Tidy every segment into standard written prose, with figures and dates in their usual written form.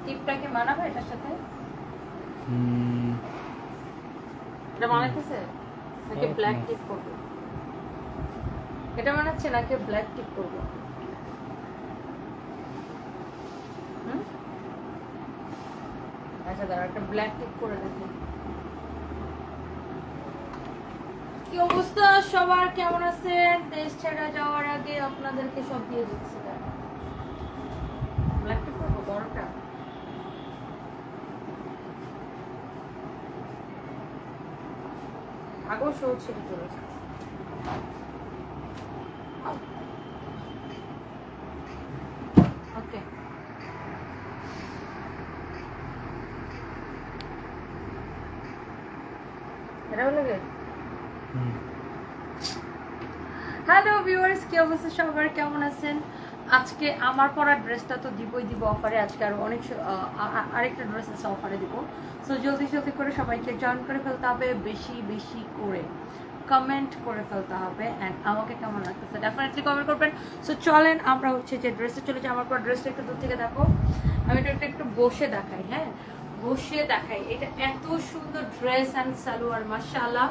টিপটা কি মানাবে এটার সাথে? এটা মানাইতেছে নাকি ব্ল্যাক টিপ করব? এটা মানাচ্ছে নাকি ব্ল্যাক টিপ করব? আচ্ছা দাঁড়া, একটা ব্ল্যাক টিপ করে দেখি। কি অবস্থা সবার, কেমন আছেন? দেশ ছেড়ে যাওয়ার আগে আপনাদেরকে সব দিয়ে দিচ্ছি। ব্ল্যাক টিপ করবো বড়টা। আগেও শো ছেড়ে চলেছে। ওকে, এটা হলো গে। হ্যালো ভিউয়ার্স, কি অবস্থা সবার, কেমন আছেন? আজকে আমার পরা ড্রেসটা তো দিব অফারে। আজকে আরো অনেক আরেকটা ড্রেস আছে অফারে দিব। সো জলদি জলদি করে সবাইকে জয়েন করে ফেলতে হবে, বেশি বেশি করে কমেন্ট করে ফেলতে হবে। অ্যান্ড আমাকে কেমন লাগতেছে ডেফিনেটলি কমেন্ট করবেন। সো চলেন আমরা হচ্ছে যে ড্রেসে চলে যাই। আমার পর ড্রেসটা একটু দূর থেকে দেখো, আমি এটা একটু বসে দেখাই। হ্যাঁ, বসে দেখাই। এটা এত সুন্দর ড্রেস অ্যান্ড সালোয়ার, মাশাআল্লাহ।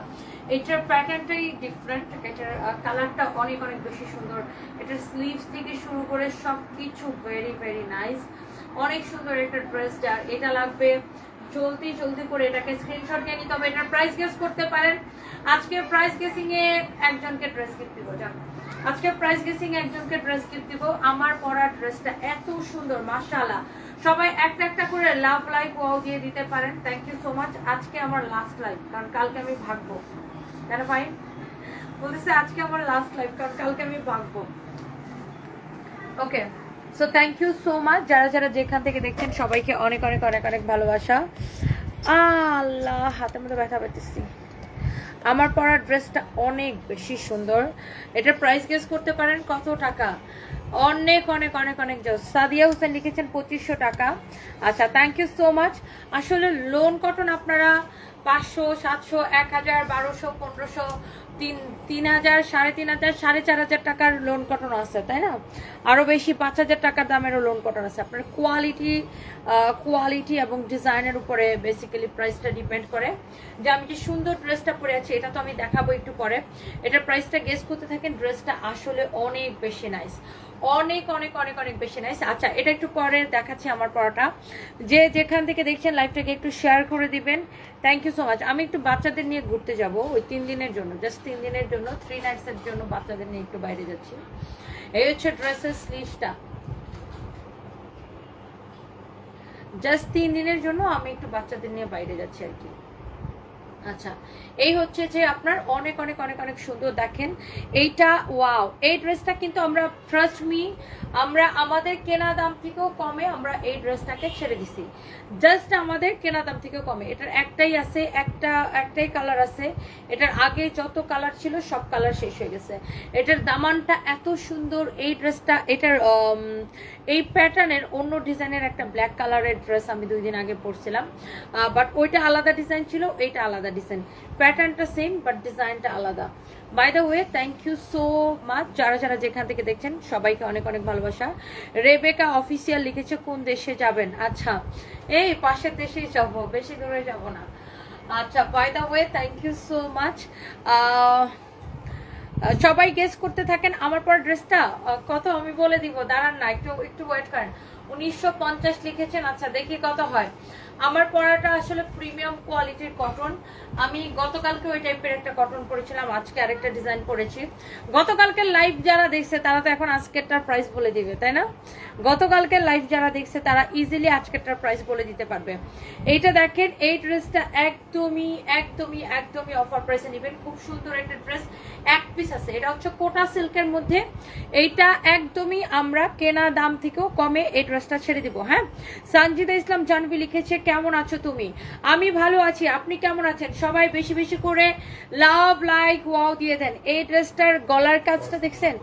এটার প্যাটার্নটাই ডিফারেন্ট, এটার কালারটা অনেক অনেক বেশি সুন্দর। এটার স্লিভস থেকে শুরু করে সব কিছু ভেরি ভেরি নাইস, অনেক সুন্দর একটা ড্রেস। যার এটা লাগবে জলদি জলদি করে এটাকে স্ক্রিনশট নিয়ে নিতে হবে। এটার প্রাইস গেস করতে পারেন। আজকে প্রাইস গেসিং এ একজনকে ড্রেস গিফট দিব। জান, আজকে প্রাইস গেসিং এ একজনকে ড্রেস গিফট দিব। আমার পরা ড্রেসটা এত সুন্দর, মাশাআল্লাহ। সবাই একটা একটা করে লাভ লাইক ওয়াও দিয়ে দিতে পারেন। Thank you so much. আজকে আমার লাস্ট লাইভ, কারণ কালকে আমি ভাগবো। কেন ভাই বলতেছে আজকে আমার লাস্ট লাইভ, কারণ কালকে আমি ভাগবো। Okay, so thank you so much. যারা যারা যেখান থেকে দেখছেন সবাইকে অনেক অনেক অনেক অনেক ভালোবাসা। আল্লাহ, হাতের মধ্যে ব্যথা পেতেছি। আমার পরা ড্রেসটা অনেক বেশি সুন্দর। এটার প্রাইস গেস করতে পারেন কত টাকা? অনেক অনেক অনেক অনেক জোস। সাদিয়া হোসেন লিখেছেন 2500 টাকা। আচ্ছা, থ্যাংক ইউ সো মাচ। আসলে লোন কটন আপনারা 500, 700, 1000, 1200, 1500, 3000, 3500, 4500 টাকার লোন কটন আছে, তাই না? আরো বেশি 5000 টাকার দামেরও লোন কটন আছে। আপনার কোয়ালিটি এবং ডিজাইনের উপরে বেসিক্যালি প্রাইসটা ডিপেন্ড করে। যে আমি যে সুন্দর ড্রেসটা পরে আছি এটা তো আমি দেখাবো একটু পরে। এটার প্রাইসটা গেস করতে থাকেন। ড্রেসটা আসলে অনেক বেশি নাইস, অনেক অনেক অনেক অনেক বেশি নাইস। আচ্ছা, এটা একটু পরে দেখাচ্ছি আমার পরাটা। যে যেখান থেকে দেখছেন লাইভটাকে একটু শেয়ার করে দিবেন। Thank you so much. আমি একটু বাচ্চাদের নিয়ে ঘুরতে যাব ওই 3 দিনের জন্য, জাস্ট 3 দিনের জন্য, 3 নাইটসের জন্য বাচ্চাদের নিয়ে একটু বাইরে যাচ্ছি। এই হচ্ছে ড্রেসের স্লিভসটা, জাস্ট 3 দিনের জন্য আমি একটু বাচ্চাদের নিয়ে বাইরে যাচ্ছি আর কি। আচ্ছা, এই হচ্ছে যে আপনার অনেক অনেক অনেক অনেক সুন্দর। দেখেন এইটা, ওয়াও। এই ড্রেসটা কিন্তু আমরা, ট্রাস্ট মি, আমরা আমাদের কেনা দাম থেকেও কমে আমরা এই ড্রেসটাকে ছেড়ে দিছি। জাস্ট আমাদের কেনা দাম থেকেও কমে। এটার একটাই আছে, একটাই কালার আছে। এটার আগে যত কালার ছিল সব কালার শেষ হয়ে গেছে। এটার দামানটা এত সুন্দর। এই ড্রেসটা, এটার এই প্যাটার্নের অন্য ডিজাইনের একটা ব্ল্যাক কালারের ড্রেস আমি 2 দিন আগে পরছিলাম, বাট ওইটা আলাদা ডিজাইন ছিল, এইটা আলাদা ডিজাইন। প্যাটার্নটা সেম বাট ডিজাইনটা আলাদা। By the way, thank you so much. যারা যারা যেখান থেকে দেখছেন সবাইকে অনেক অনেক ভালোবাসা। রেবেকা অফিসিয়াল লিখেছে কোন দেশে যাবেন? আচ্ছা, এই পাশের দেশেই যাবো, বেশি দূরে যাব না। আচ্ছা, by the way, thank you so much. সবাই গেস করতে থাকেন। আমার পর ড্রেসটা কত আমি বলে দিব, দাঁড়ান না, একটু ওয়েট করেন। 1950 লিখেছেন। আচ্ছা, দেখি কত হয়। আমার পরাটা আসলে প্রিমিয়াম কোয়ালিটির কটন। আমি গতকালকে ওই টাইপের একটা কটন পরেছিলাম, আজকে আরেকটা ডিজাইন পরেছি। গতকালকের লাইভ যারা দেখছে তারা তো এখন আজকেরটার প্রাইস বলে দিবে, তাই না? গতকালকের লাইভ যারা দেখছে তারা ইজিলি আজকেরটার প্রাইস বলে দিতে পারবে। এইটা দেখেন, এই ড্রেসটা একদমই একদমই একদমই অফার প্রাইসে নেবেন। খুব সুন্দর একটা ড্রেস, এক পিস আছে। এটা হচ্ছে কোটা সিল্কের মধ্যে। এইটা একদমই আমরা কেনা দাম থেকেও কমে এই ড্রেসটা ছেড়ে দিব। হ্যাঁ, সঞ্জিদা ইসলাম জানবি লিখেছে কেমন আছো তুমি? আমি ভালো আছি, আপনি কেমন আছেন? সবাই বেশি বেশি করে লাভ লাইক ওয়াও দিয়ে দেন। এই ড্রেসটার গলার কাজটা দেখছেন,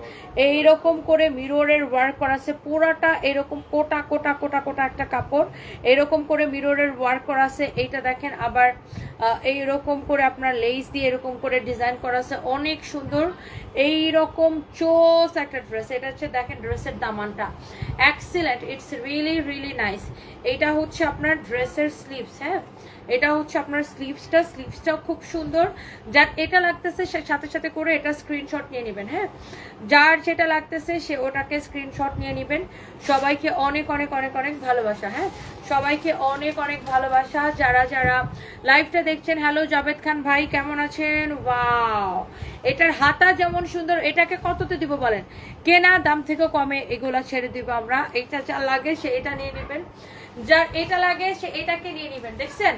এইরকম করে মিররের ওয়ার্ক করা আছে পুরাটা, এরকম কোটা কোটা কোটা কোটা একটা কাপড়, এরকম করে মিররের ওয়ার্ক করা আছে। এইটা দেখেন আবার এইরকম করে আপনার লেস দিয়ে এরকম করে ডিজাইন করা আছে, অনেক সুন্দর। এইরকম চোস একটা ড্রেস। এটা হচ্ছে দেখেন ড্রেসের দামানটা excellent, it's really really nice. এটা হচ্ছে আপনার ড্রেসের স্লিভস, হ্যাঁ এটা হচ্ছে আপনার স্লিভসটাও খুব সুন্দর। যার এটা লাগতেছে সে সাথে সাথে করে এটা স্ক্রিনশট নিয়ে নেবেন, হ্যাঁ যার যেটা লাগতেছে সে ওটাকে স্ক্রিনশট নিয়ে নেবেন। সবাইকে অনেক অনেক অনেক অনেক ভালোবাসা, হ্যাঁ সবাইকে অনেক অনেক ভালোবাসা। যারা যারা লাইভটা দেখছেন, হ্যালো জাভেদ খান ভাই কেমন আছেন? ওয়াও, এটার হাতা যেমন সুন্দর। এটাকে কততে দিব বলেন? কেনা দাম থেকে কমে এগুলা ছেড়ে দিব আমরা। এটা যা লাগে সে এটা নিয়ে নেবেন, যার এটা লাগে সে এটাকে নিয়ে নেবেন। দেখছেন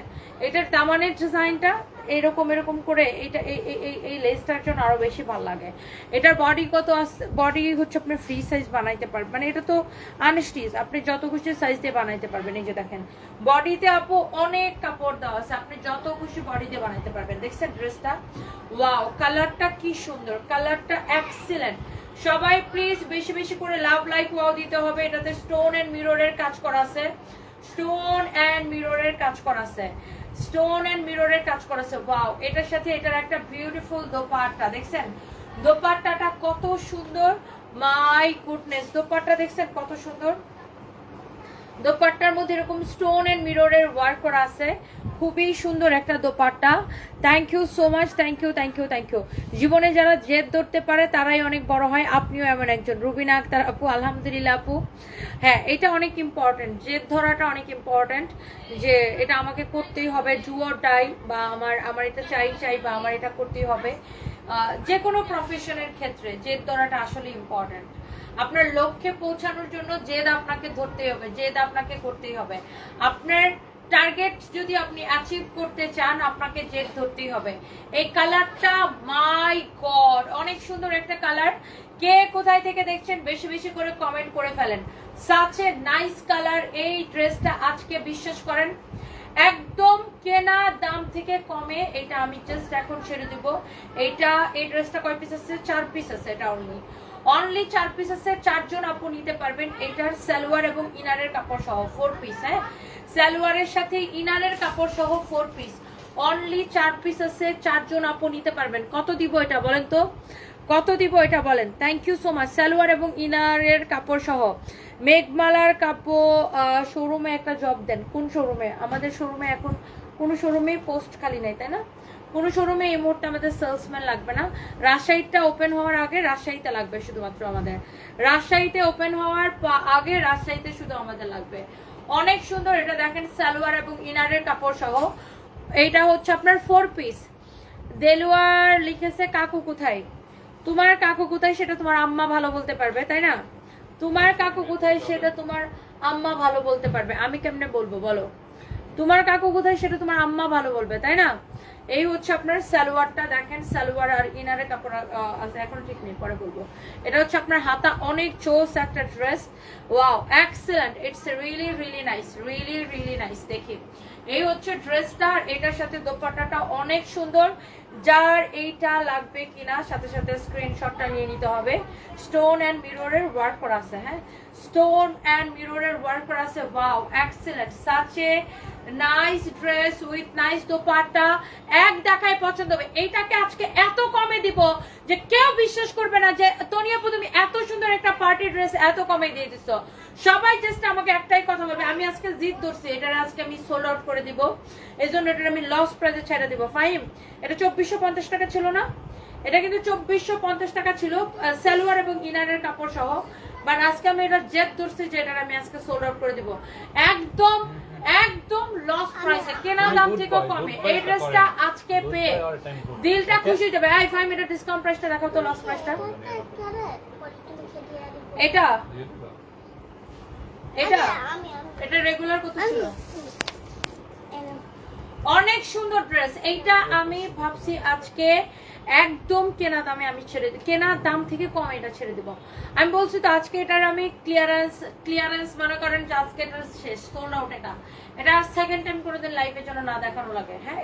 এটার দামানের ডিজাইনটা এরকম এরকম করে, এটা এই লেসটার জন্য আরো বেশি ভালো লাগে। এটার বডি কত আছে? বডি হচ্ছে আপনি ফ্রি সাইজ বানাইতে পারবেন, মানে এটা তো আনস্টিচ, আপনি যত খুশি সাইজ দিয়ে বানাইতে পারবেন। এই যে দেখেন বডিতে আপু অনেক কাপড় দেওয়া আছে, আপনি যত খুশি বডি দিয়ে বানাইতে পারবেন। দেখছেন ড্রেসটা? ওয়াও, কালারটা কি সুন্দর, কালারটা এক্সিলেন্ট। সবাই প্লিজ বেশি বেশি করে লাভ লাইক ওয়াও দিতে হবে। এটাতে স্টোন এন্ড মিররের কাজ করা আছে, স্টোন এন্ড মিররের কাজ করা আছে, স্টোন এন্ড মিররের কাজ করা আছে। ওয়াও, এটার সাথে এটার একটা বিউটিফুল দোপাট্টা। দেখছেন দোপাট্টাটা কত সুন্দর, মাই গুডনেস দোপাট্টা দেখছেন কত সুন্দর। দোপাট্টার মধ্যে এরকম স্টোন এন্ড মিররের ওয়ার্ক করা আছে, খুবই সুন্দর একটা dupatta. Thank you so much, thank you thank you thank you. জীবনে যারা জেদ ধরতে পারে তারাই অনেক বড় হয়, আপনিও এমন একজন। রুবিনা আক্তার আপু আলহামদুলিল্লাহ আপু। হ্যাঁ এটা অনেক ইম্পর্টেন্ট, জেদ ধরাটা অনেক ইম্পর্টেন্ট, যে এটা আমাকে করতেই হবে, ডু অর ডাই, বা আমার এটা চাই বা আমার এটা করতেই হবে। যে কোনো প্রফেশনের ক্ষেত্রে জেদ ধরাটা আসলে ইম্পর্টেন্ট। আপনার লক্ষ্যে পৌঁছানোর জন্য জেদ আপনাকে ধরতেই হবে, জেদ আপনাকে করতেই হবে। আপনার টার্গেট যদি আপনি অ্যাচিভ করতে চান আপনাকে জেদ ধরতেই হবে। এই কালারটা মাই গড অনেক সুন্দর একটা কালার। কে কোথায় থেকে দেখছেন বেশি বেশি করে কমেন্ট করে ফেলেন। Such a nice colour. এই ড্রেসটা আজকে বিশ্বাস করেন একদম কেনা দাম থেকে কমে এটা আমি জাস্ট এখন ছেড়ে দিব। এইটা এই ড্রেসটা কয় পিস আছে? 4 পিস আছে। এটা অনলি 4 পিস আছে, 4 জন আপু নিতে পারবেন। এটার সালোয়ার এবং ইনারের কাপড় সহ 4 পিস, হ্যাঁ সালোয়ারের সাথে ইনারের কাপড় সহ 4 পিস, অনলি 4 পিস আছে, 4 জন আপু নিতে পারবেন। কত দিব এটা বলেন তো, কত দিব এটা বলেন? Thank you so much. Salwar এবং ইনারের কাপড় সহ। মেঘমালার কাপড় শোরুমে একটা জব দেন। কোন শোরুমে? আমাদের শোরুমে এখন কোনো শোরুমে পোস্ট খালি নাই, তাই না? কোনো শোরুমে এই মুহূর্তে আমাদের সেলসম্যান লাগবে না। রাজশাহীটা ওপেন হওয়ার আগে রাজশাহীতে লাগবে শুধুমাত্র আমাদের। রাজশাহীতে ওপেন হওয়ার আগে রাজশাহীতে শুধু আমাদের লাগবে। অনেক সুন্দর। এটা দেখেন সালোয়ার এবং ইনারের কাপড় সহ। এইটা হচ্ছে আপনার 4 পিস। দেলোয়ার লিখেছে কাকু কোথায়? তোমার কাকু কোথায় সেটা তোমার আম্মা ভালো বলতে পারবে, তাই না? তোমার কাকু কোথায় সেটা তোমার আম্মা ভালো বলতে পারবে, আমি কেমনে বলবো বলো? তোমার কাকু কোথায় সেটা তোমার আম্মা ভালো বলবে, তাই না? এই হচ্ছে আপনার সালোয়ারটা দেখেন, সালোয়ার আর ইনারের কাপড় আছে, এখন ঠিক নেই পরে বলবো। এটা হচ্ছে আপনার হাতা অনেক চোস একটা dress. Wow excellent, it's really really nice, really really nice. দেখি এই হচ্ছে ড্রেসটা, এটার সাথে দোপাট্টাটা অনেক সুন্দর। যার এইটা লাগবে কিনা সাথে সাথে স্ক্রিনশটটা নিয়ে নিতে হবে। স্টোন এন্ড মিররের ওয়ার্ক করা আছে, হ্যাঁ স্টোন এন্ড মিররের ওয়ার্ক করা আছে। Wow excellent, such a nice dress with nice dupatta. এক দেখায় পছন্দ হবে। এইটাকে আজকে এত কমে দিব যে কেউ বিশ্বাস করবে না যে তনিয়া আপু তুমি এত সুন্দর একটা পার্টি ড্রেস এত কমে দিয়ে দিছো। সবাই জাস্ট আমাকে একটাই কথা বলবে, আমি আজকে জিদ ধরছি এটার আজকে আমি সোল্ড আউট করে দিব, এই জন্য এটা আমি লস প্রাইসে ছেড়ে দিব। ফাইম এটা 2450 টাকা ছিল না? এটা কিন্তু 2450 টাকা ছিল সালোয়ার এবং ইনারের কাপড় সহ, বাট আজকে আমি এটা জেদ ধরছি যে এটা আমি আজকে সোল্ড আউট করে দিব একদম একদম লস প্রাইসে, কেনা দাম থেকে কমে। এই ড্রেসটা আজকে পেয়ে দিলটা খুশি যাবে। আই ফাইম এটা ডিসকাউন্ট প্রাইসটা দেখাও তো, লস প্রাইসটা। এটা এটা এটা রেগুলার কত ছিল? অনেক সুন্দর ড্রেস। এইটা আমি ভাবছি আজকে একদম কেনা দামে আমি ছেড়ে দিই, কেনা দাম থেকে কম এটা ছেড়ে দিব। আমি বলছি তো আজকে এটার আমি ক্লিয়ারেন্স মনে করেন যে আজকে এটা শেষ, সোল্ড আউট। এটা সেকেন্ড টাইম করে দিন লাইভের জন্য না দেখানো লাগে। হ্যাঁ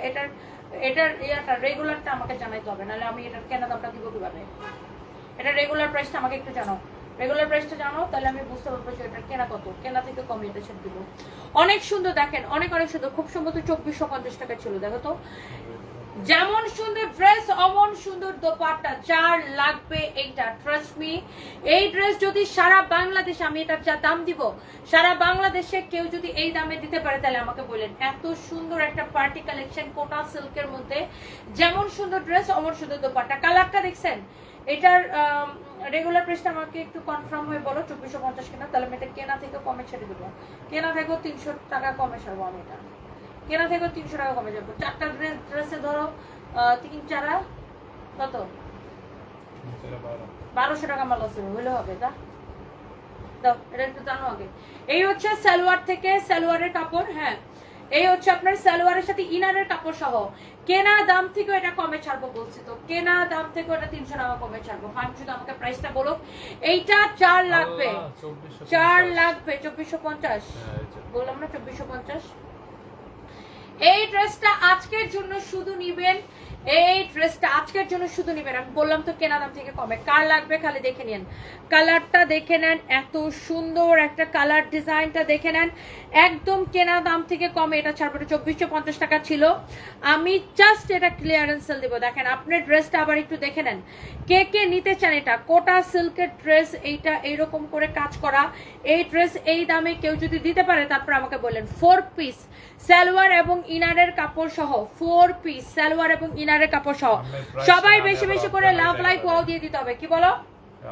এটার ইয়াটা রেগুলারটা আমাকে জানাইতে হবে, নাহলে আমি এটার কেনা দামটা দিব কিভাবে? এটা রেগুলার প্রাইসটা আমাকে একটু জানাও, রেগুলার প্রাইসটা জানো, তাহলে আমি বুঝতে পারবো যে এটা কেনা কত, কেনা থেকে কম এটা ছেড়ে দিব। অনেক সুন্দর দেখেন, অনেক অনেক সুন্দর। খুব সম্ভবত 2450 টাকা ছিল, দেখো তো যেমন সুন্দর ড্রেস অমন সুন্দর দোপাট্টা, যার লাগবে এইটা ট্রাস্ট মি। এই ড্রেস যদি সারা বাংলাদেশে, আমি এটার যা দাম দিব, সারা বাংলাদেশে কেউ যদি এই দামে দিতে পারে তাহলে আমাকে বলেন। এত সুন্দর একটা পার্টি কালেকশন কোটা সিল্কের মধ্যে, যেমন সুন্দর ড্রেস অমন সুন্দর দোপাট্টা। কালারটা দেখছেন? এটার রেগুলার প্রাইসটা আমাকে একটু কনফার্ম হয়ে বলো। 2450 কেনা, তাহলে আমি এটা কেনা থেকে কমে ছেড়ে দেবো। কেনা থেকেও 300 টাকা কমে ছাড়বো আমি এটা। কেনা থেকেও 300 টাকা কমে যাবো। চারটা ড্রেসে ধরো 3 4 কত 1200 টাকা মাল আছে, হইলে হবে তা দাও। এটা একটু জানো আগে। এই হচ্ছে সালোয়ার থেকে, সালোয়ারের কাপড়। হ্যাঁ, এই হচ্ছে আপনার সালোয়ারের সাথে ইনারের কাপড় সহ। কেনা দাম থেকে এটা কমে ছাড়বো বলছি তো, কেনা দাম থেকে এটা 300 টাকা কমে ছাড়বো। ফান শুধু আমাকে প্রাইসটা বলো। এইটা 4 লাগবে, 4 লাগবে 2450 বললাম না, 2450। এই ড্রেসটা আজকের জন্য শুধু নিবেন, এই ড্রেসটা আজকের জন্য শুধু নিবেন। আমি বললাম তো কেনা দাম থেকে কমে। কার লাগবে খালি দেখে নেন, কালারটা দেখে নেন, এত সুন্দর একটা কালার, ডিজাইনটা দেখে নেন। একদম কেনা দাম থেকে কমে এটা ছাড়বো। 2450 টাকা ছিল, আমি জাস্ট এটা ক্লিয়ারেন্স সেল দেবো। দেখেন আপনার ড্রেসটা আবার একটু দেখে নেন, কে কে নিতে চান। এটা কোটা সিল্কের ড্রেস, এইটা এইরকম করে কাজ করা এই ড্রেস এই দামে কেউ যদি দিতে পারে তারপর আমাকে বলেন। 4 পিস সালোয়ার এবং ইনারের কাপড় সহ, 4 পিস সালোয়ার এবং ইনারের কাপড় সহ। সবাই বেশি বেশি করে লাভ লাইক ওয়াও দিয়ে দিতে হবে। কি বলো?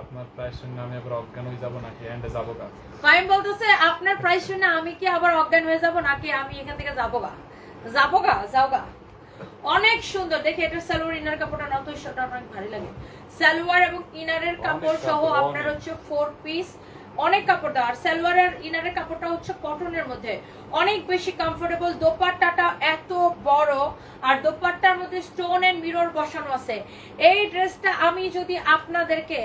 আপনার প্রাইস শুনে আমি আবার অজ্ঞান হয়ে যাব নাকি এন্ডে যাব গা? ফাইন বলতেছে আপনার প্রাইস শুনে আমি কি আবার অজ্ঞান হয়ে যাব নাকি আমি এখান থেকে যাব গা? যাবো গা, যাও গা। অনেক সুন্দর দেখে। এটা সালোয়ার ইনার কাপড়টা নাও তো, সেটা অনেক ভালো লাগে। সালোয়ার এবং ইনারের কাপড় সহ আপনার হচ্ছে 4 পিস, অনেক কাপড় দেওয়া। আর সালোয়ার আর ইনারের কাপড়টা হচ্ছে কটনের মধ্যে, অনেক বেশি কমফোর্টেবল। দোপাট্টাটা এত বড়, আর দোপাট্টার মধ্যে স্টোন এন্ড মিরর বসানো আছে। এই ড্রেসটা আমি যদি আপনাদেরকে,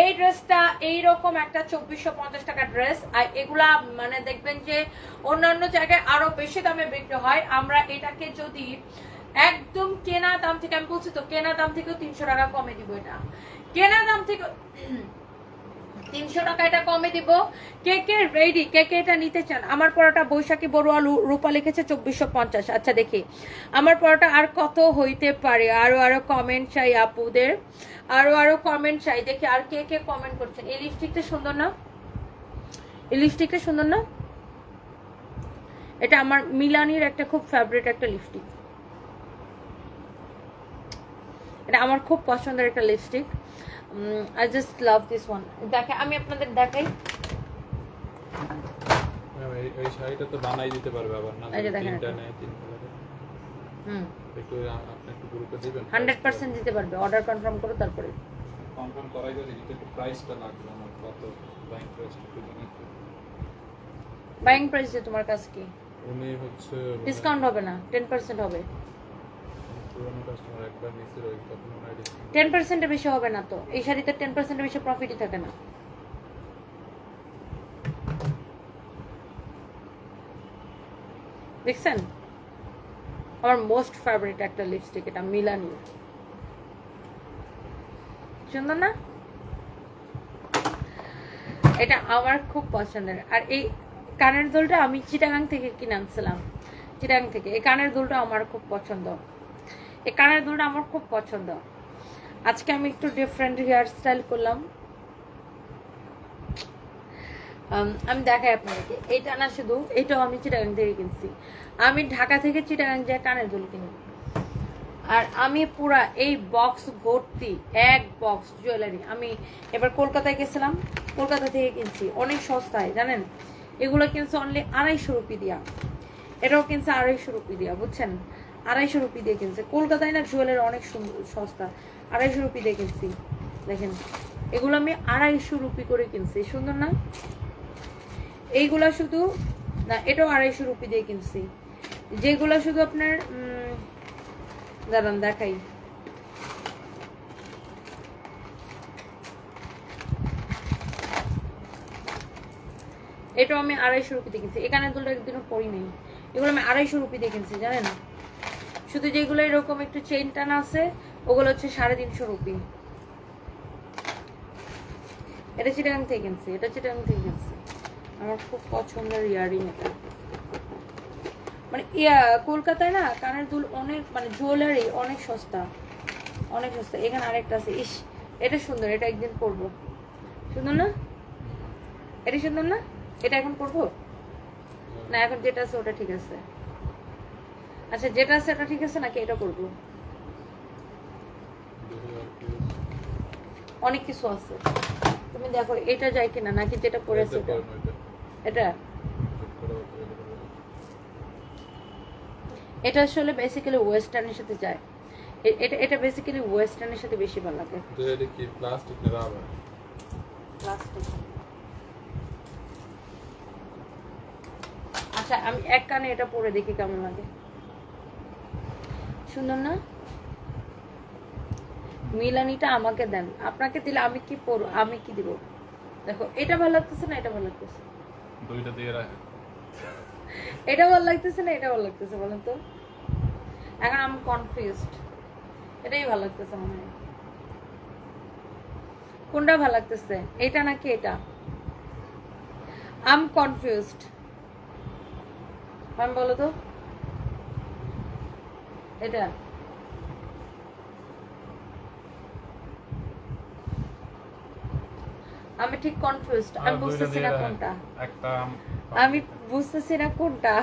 এই ড্রেসটা এইরকম একটা 2450 টাকা ড্রেস, আর এগুলা মানে দেখবেন যে অন্যান্য জায়গায় আরো বেশি দামে বিক্রি হয়। আমরা এটাকে যদি একদম কেনা দাম থেকে, আমি বলছি তো কেনা দাম থেকেও 300 টাকা কমে দিব। এটা কেনা দাম থেকে 300 টাকা এটা কমে দিব। কে কে রেডি, কে কে এটা নিতে চান? আমার পরোটা বৈশাখী বড়ুয়া রূপা লিখেছে 2450। আচ্ছা দেখি আমার পরোটা আর কত হইতে পারে। আরো কমেন্ট চাই আপুদের, আরো কমেন্ট চাই। দেখি আর কে কে কমেন্ট করছেন। এই লিপস্টিকটা সুন্দর না? এই লিপস্টিকটা সুন্দর না? এটা আমার মিলানির একটা খুব ফেভারিট একটা লিপস্টিক। এটা আমার খুব পছন্দের একটা lipstick. I just love this one. দেখে আমি আপনাদের দেখাই। এই শাড়িটা তো বানাই দিতে পারবে আবার না? তিনটা নেই, তিন কালারে। একটু আপনি একটু গ্রুপে দিবেন। 100% দিতে পারবে। অর্ডার কনফার্ম করো তারপরে। কনফার্ম করাই দিলে একটু প্রাইসটা লাগবে আমার। কত বাইং প্রাইস একটু জানাই। বাইং প্রাইস যে তোমার কাছে কি? উনি হচ্ছে ডিসকাউন্ট হবে না, 10% হবে। পুরনো কাস্টমার একবার নিচে রই তখন ওনার 10% এর বেশি হবে না তো। এই শাড়িতে 10% এর বেশি প্রফিটই থাকে না। দেখছেন? আমার মোস্ট ফেভারিট একটা লিপস্টিক, এটা মিলানি। সুন্দর না? এটা আমার খুব পছন্দের। আর এই কানের দুলটা আমি চিটাগাং থেকে কিনে আনছিলাম, চিটাগাং থেকে। এই কানের দুলটা আমার খুব পছন্দ, এই কানের দুলটা আমার খুব পছন্দ। আজকে আমি একটু ডিফারেন্ট হেয়ার স্টাইল করলাম। আমি দেখাই আপনাদেরকে। এটা না শুধু, এটাও আমি চিটাগাং থেকে কিনছি। আমি ঢাকা থেকে চিটাগাং যায় কানের দুল কিনি। আর আমি পুরা এই বক্স ভর্তি, এক বক্স জুয়েলারি আমি এবার কলকাতায় গেছিলাম, কলকাতা থেকে কিনছি। অনেক সস্তায় জানেন, এগুলো কিনছে অনলি 250 রুপি দিয়া। এটাও কিনছে 250 রুপি দিয়া, বুঝছেন? 250 রুপি দিয়ে কিনছে। কলকাতায় না জুয়েলারি অনেক সস্তা, 250 রুপি দিয়ে কিনছি। দেখেন এগুলো আমি 250 রুপি করে কিনছি। সুন্দর না? এইগুলা শুধু না, এটাও 250 রুপি দিয়ে কিনছি। যেগুলা শুধু আপনার দাঁড়ান দেখাই। এটাও আমি 250 রুপি দিয়ে কিনছি। এখানে দুটো একদিনও পরি নেই। এগুলো আমি 250 রুপি দিয়ে কিনছি জানেন। শুধু যেগুলো এরকম একটু চেইন টানা আছে ওগুলো হচ্ছে 350 রুপি। এটা চিটাগাং থেকে কিনছি, এটা চিটাগাং থেকে কিনছি। আমার খুব পছন্দের ইয়ারিং এটা। মানে কলকাতায় না কানের দুল অনেক মানে জুয়েলারি অনেক সস্তা, অনেক সস্তা। এখানে আরেকটা আছে, ইস এটা সুন্দর, এটা একদিন পরবো। সুন্দর না? এটা সুন্দর না? এটা এখন পরবো না? এখন যেটা আছে ওটা ঠিক আছে। আচ্ছা যেটা আছে এটা ঠিক আছে নাকি এটা করবো? অনেক কিছু আছে, তুমি দেখো এটা যায় কিনা, নাকি যেটা পরেছে এটা। এটা আসলে বেসিক্যালি ওয়েস্টার্নের সাথে যায়, এটা এটা বেসিক্যালি ওয়েস্টার্নের সাথে বেশি ভালো লাগে। এটা কি প্লাস্টিক না রাবার? প্লাস্টিক। আচ্ছা আমি এক কানে এটা পরে দেখি কেমন লাগে। সুন্দর না? মিলানিটা আমাকে দেন, আপনাকে দিলে আমি কি পরবো, আমি কি দিব? দেখো এটা ভালো লাগতেছে না এটা ভালো লাগতেছে? দুইটা দিয়ে রাখে। এটা ভালো লাগতেছে না এটা ভালো লাগতেছে বলেন তো? এখন আমি কনফিউজড, এটাই ভালো লাগতেছে মনে হয়। কোনটা ভালো লাগতেছে, এটা নাকি এটা? I am confused. আমি বলো তো এটা আমি ঠিক কনফিউজড, আমি বুঝতেছি না কোনটা, আমি বুঝতেছি না কোনটা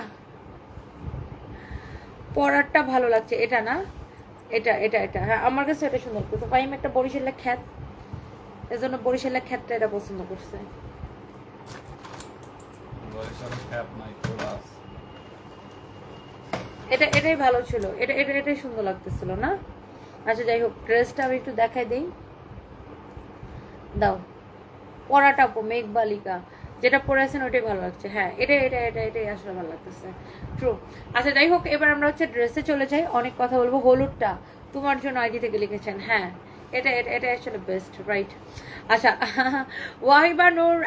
পরারটা ভালো লাগছে। এটা না এটা এটা এটা হ্যাঁ আমার কাছে এটা সুন্দর লাগছে। ভাই আমি একটা বরিশালের খ্যাত, এজন্য বরিশালের খ্যাতটা এটা পছন্দ করছে। এটা এটাই ভালো ছিল, এটা এটা এটাই সুন্দর লাগতেছিল না? আচ্ছা যাই হোক ড্রেসটা আমি একটু দেখাই দেই, দাও। পরাটা মেঘবালিকা যেটা পরে আছেন ওইটাই ভালো লাগছে। হ্যাঁ এটা এটা এটা এটাই আসলে ভালো লাগতেছে, ট্রু। আচ্ছা যাই হোক এবার আমরা হচ্ছে ড্রেসে চলে যাই, অনেক কথা বলবো। হলুদটা তোমার জন্য আইডি থেকে লিখেছেন, হ্যাঁ এটা এটা এটা আসলে বেস্ট, রাইট। আচ্ছা ওয়াহিবা নূর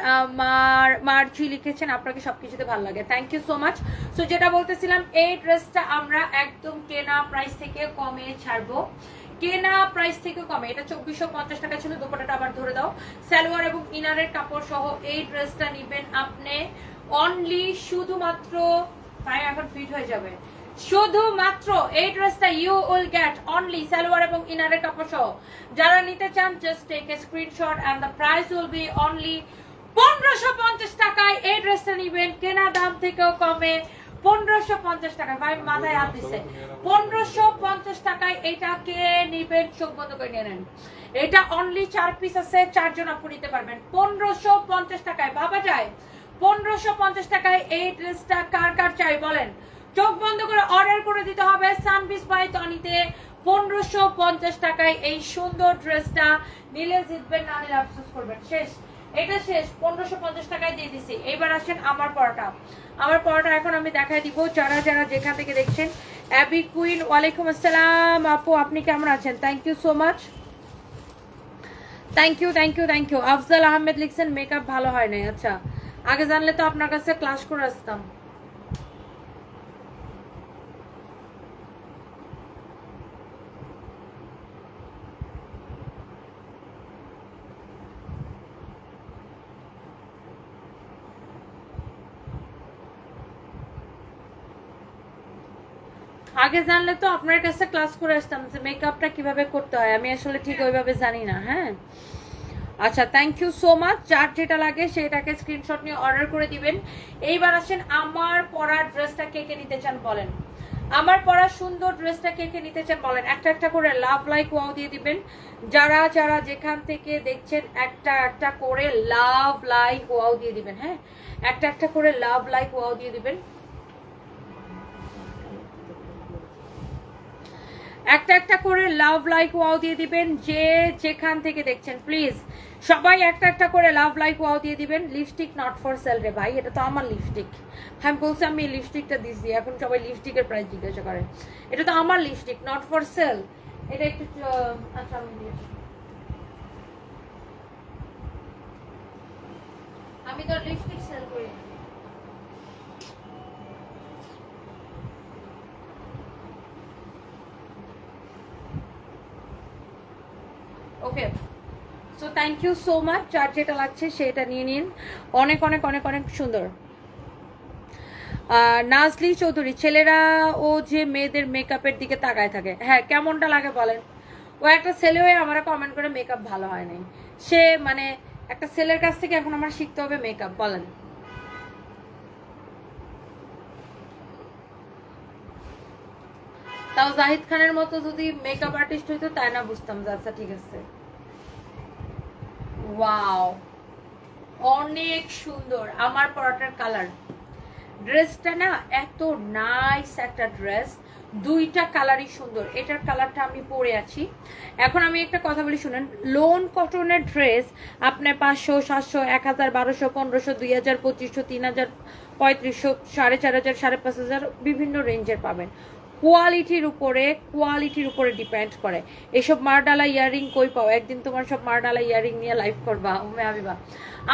মার্জি লিখেছেন আপনাকে সবকিছুতে ভালো লাগে, thank you so much. So যেটা বলতেছিলাম এই ড্রেসটা আমরা একদম কেনা প্রাইস থেকে কমে ছাড়বো, কেনা প্রাইস থেকে কমে। এটা 2450 টাকা ছিল, দোপাট্টাটা আবার ধরে দাও। সালোয়ার এবং ইনারের কাপড় সহ এই ড্রেসটা নেবেন আপনি অনলি শুধুমাত্র এখন ফিট হয়ে যাবে, শুধুমাত্র এই ড্রেসটা you will get only salwar এবং ইনারের কাপড় সহ। যারা নিতে চান just take a screenshot and the price will be only 1550 টাকায়। এই ড্রেসটা নেবেন কেনা দাম থেকেও কমে 1550 টাকা। ভাই মাথায় হাত দিচ্ছে, 1550 টাকায় এটাকে নিবেন, চোখ বন্ধ করে নিয়ে নেন। এটা অনলি 4 পিস আছে, 4 জন আপনি নিতে পারবেন 1550 টাকায়। ভাবা যায় 1550 টাকায় এই ড্রেসটা কার কার চাই বলেন? চোখ বন্ধ করে অর্ডার করে দিতে হবে সানবিস বাই তনিতে। 1550 টাকায় এই সুন্দর ড্রেসটা নিলে জিতবেন, না নিলে আফসোস করবেন। শেষ, এটা শেষ, 1550 টাকায় দিয়ে দিছি। এবার আসেন আমার পরাটা। আমার পরাটা এখন আমি দেখাই দিব যারা যারা যেখান থেকে দেখছেন। অ্যাবি কুইন ওয়ালাইকুম আসসালাম আপু, আপনি কেমন আছেন? Thank you so much, thank you thank you thank you. Afzal Ahmed লিখছেন মেকআপ ভালো হয় নাই। আচ্ছা আগে জানলে তো আপনার কাছে ক্লাস করে আসতাম। আগে জানলে তো আপনার কাছে ক্লাস করে আসতাম যে মেকআপটা কিভাবে করতে হয়, আমি আসলে ঠিক ওইভাবে জানি না। হ্যাঁ আচ্ছা থ্যাংক ইউ সো মাচ। যার যেটা লাগে সেটাকে স্ক্রিনশট নিয়ে অর্ডার করে দিবেন। এইবার আসেন আমার পরা ড্রেসটা কে কে নিতে চান বলেন? আমার পরা সুন্দর ড্রেসটা কে কে নিতে চান বলেন? একটা একটা করে লাভ লাইক ওয়াও দিয়ে দিবেন। যারা যারা যেখান থেকে দেখছেন একটা একটা করে লাভ লাইক ওয়াও দিয়ে দিবেন। হ্যাঁ একটা একটা করে লাভ লাইক ওয়াও দিয়ে দিবেন। একটা একটা করে লাভ লাইক ওয়াও দিয়ে দিবেন যে যেখান থেকে দেখছেন। প্লিজ সবাই একটা একটা করে লাভ লাইক ওয়াও দিয়ে দিবেন। লিপস্টিক নট ফর সেল রে ভাই, এটা তো আমার লিপস্টিক। আমি বলছি আমি এই লিপস্টিকটা দিচ্ছি, এখন সবাই লিপস্টিকের প্রাইস জিজ্ঞাসা করে। এটা তো আমার লিপস্টিক, নট ফর সেল। এটা একটু আচ্ছা আমি তো লিপস্টিক সেল করি। Okay so thank you so much. যার যেটা লাগছে সেটা নিয়ে নিন। অনেক অনেক অনেক অনেক সুন্দর। নাজলি চৌধুরী, ছেলেরা ও যে মেয়েদের মেকআপের দিকে তাকায় থাকে, হ্যাঁ কেমনটা লাগে বলেন? ও একটা ছেলে হয়ে আমার কমেন্ট করে মেকআপ ভালো হয় নাই, সে মানে একটা ছেলের কাছ থেকে এখন আমার শিখতে হবে মেকআপ, বলেন? তাও জাহিদ খানের মতো যদি মেকআপ আর্টিস্ট হইতো তাই না বুঝতাম যে আচ্ছা ঠিক আছে। ওয়াও, অনেক সুন্দর আমার পরাটার কালার। ড্রেসটা না এত নাইস একটা ড্রেস, দুইটা কালারই সুন্দর। এটার কালারটা আমি পরে আছি। এখন আমি একটা কথা বলি শুনেন, লোন কটনের ড্রেস আপনার 500, 700, 1000, 1200, 1500, 2000, 2500, 3000, 3500, 4500, 5500 বিভিন্ন রেঞ্জের পাবেন। কোয়ালিটির উপরে ডিপেন্ড করে। এসব মারডালা ইয়ারিং কই পাও? একদিন তোমার সব মারডালা ইয়ারিং নিয়ে লাইভ করবা উম্মে হাবিবা।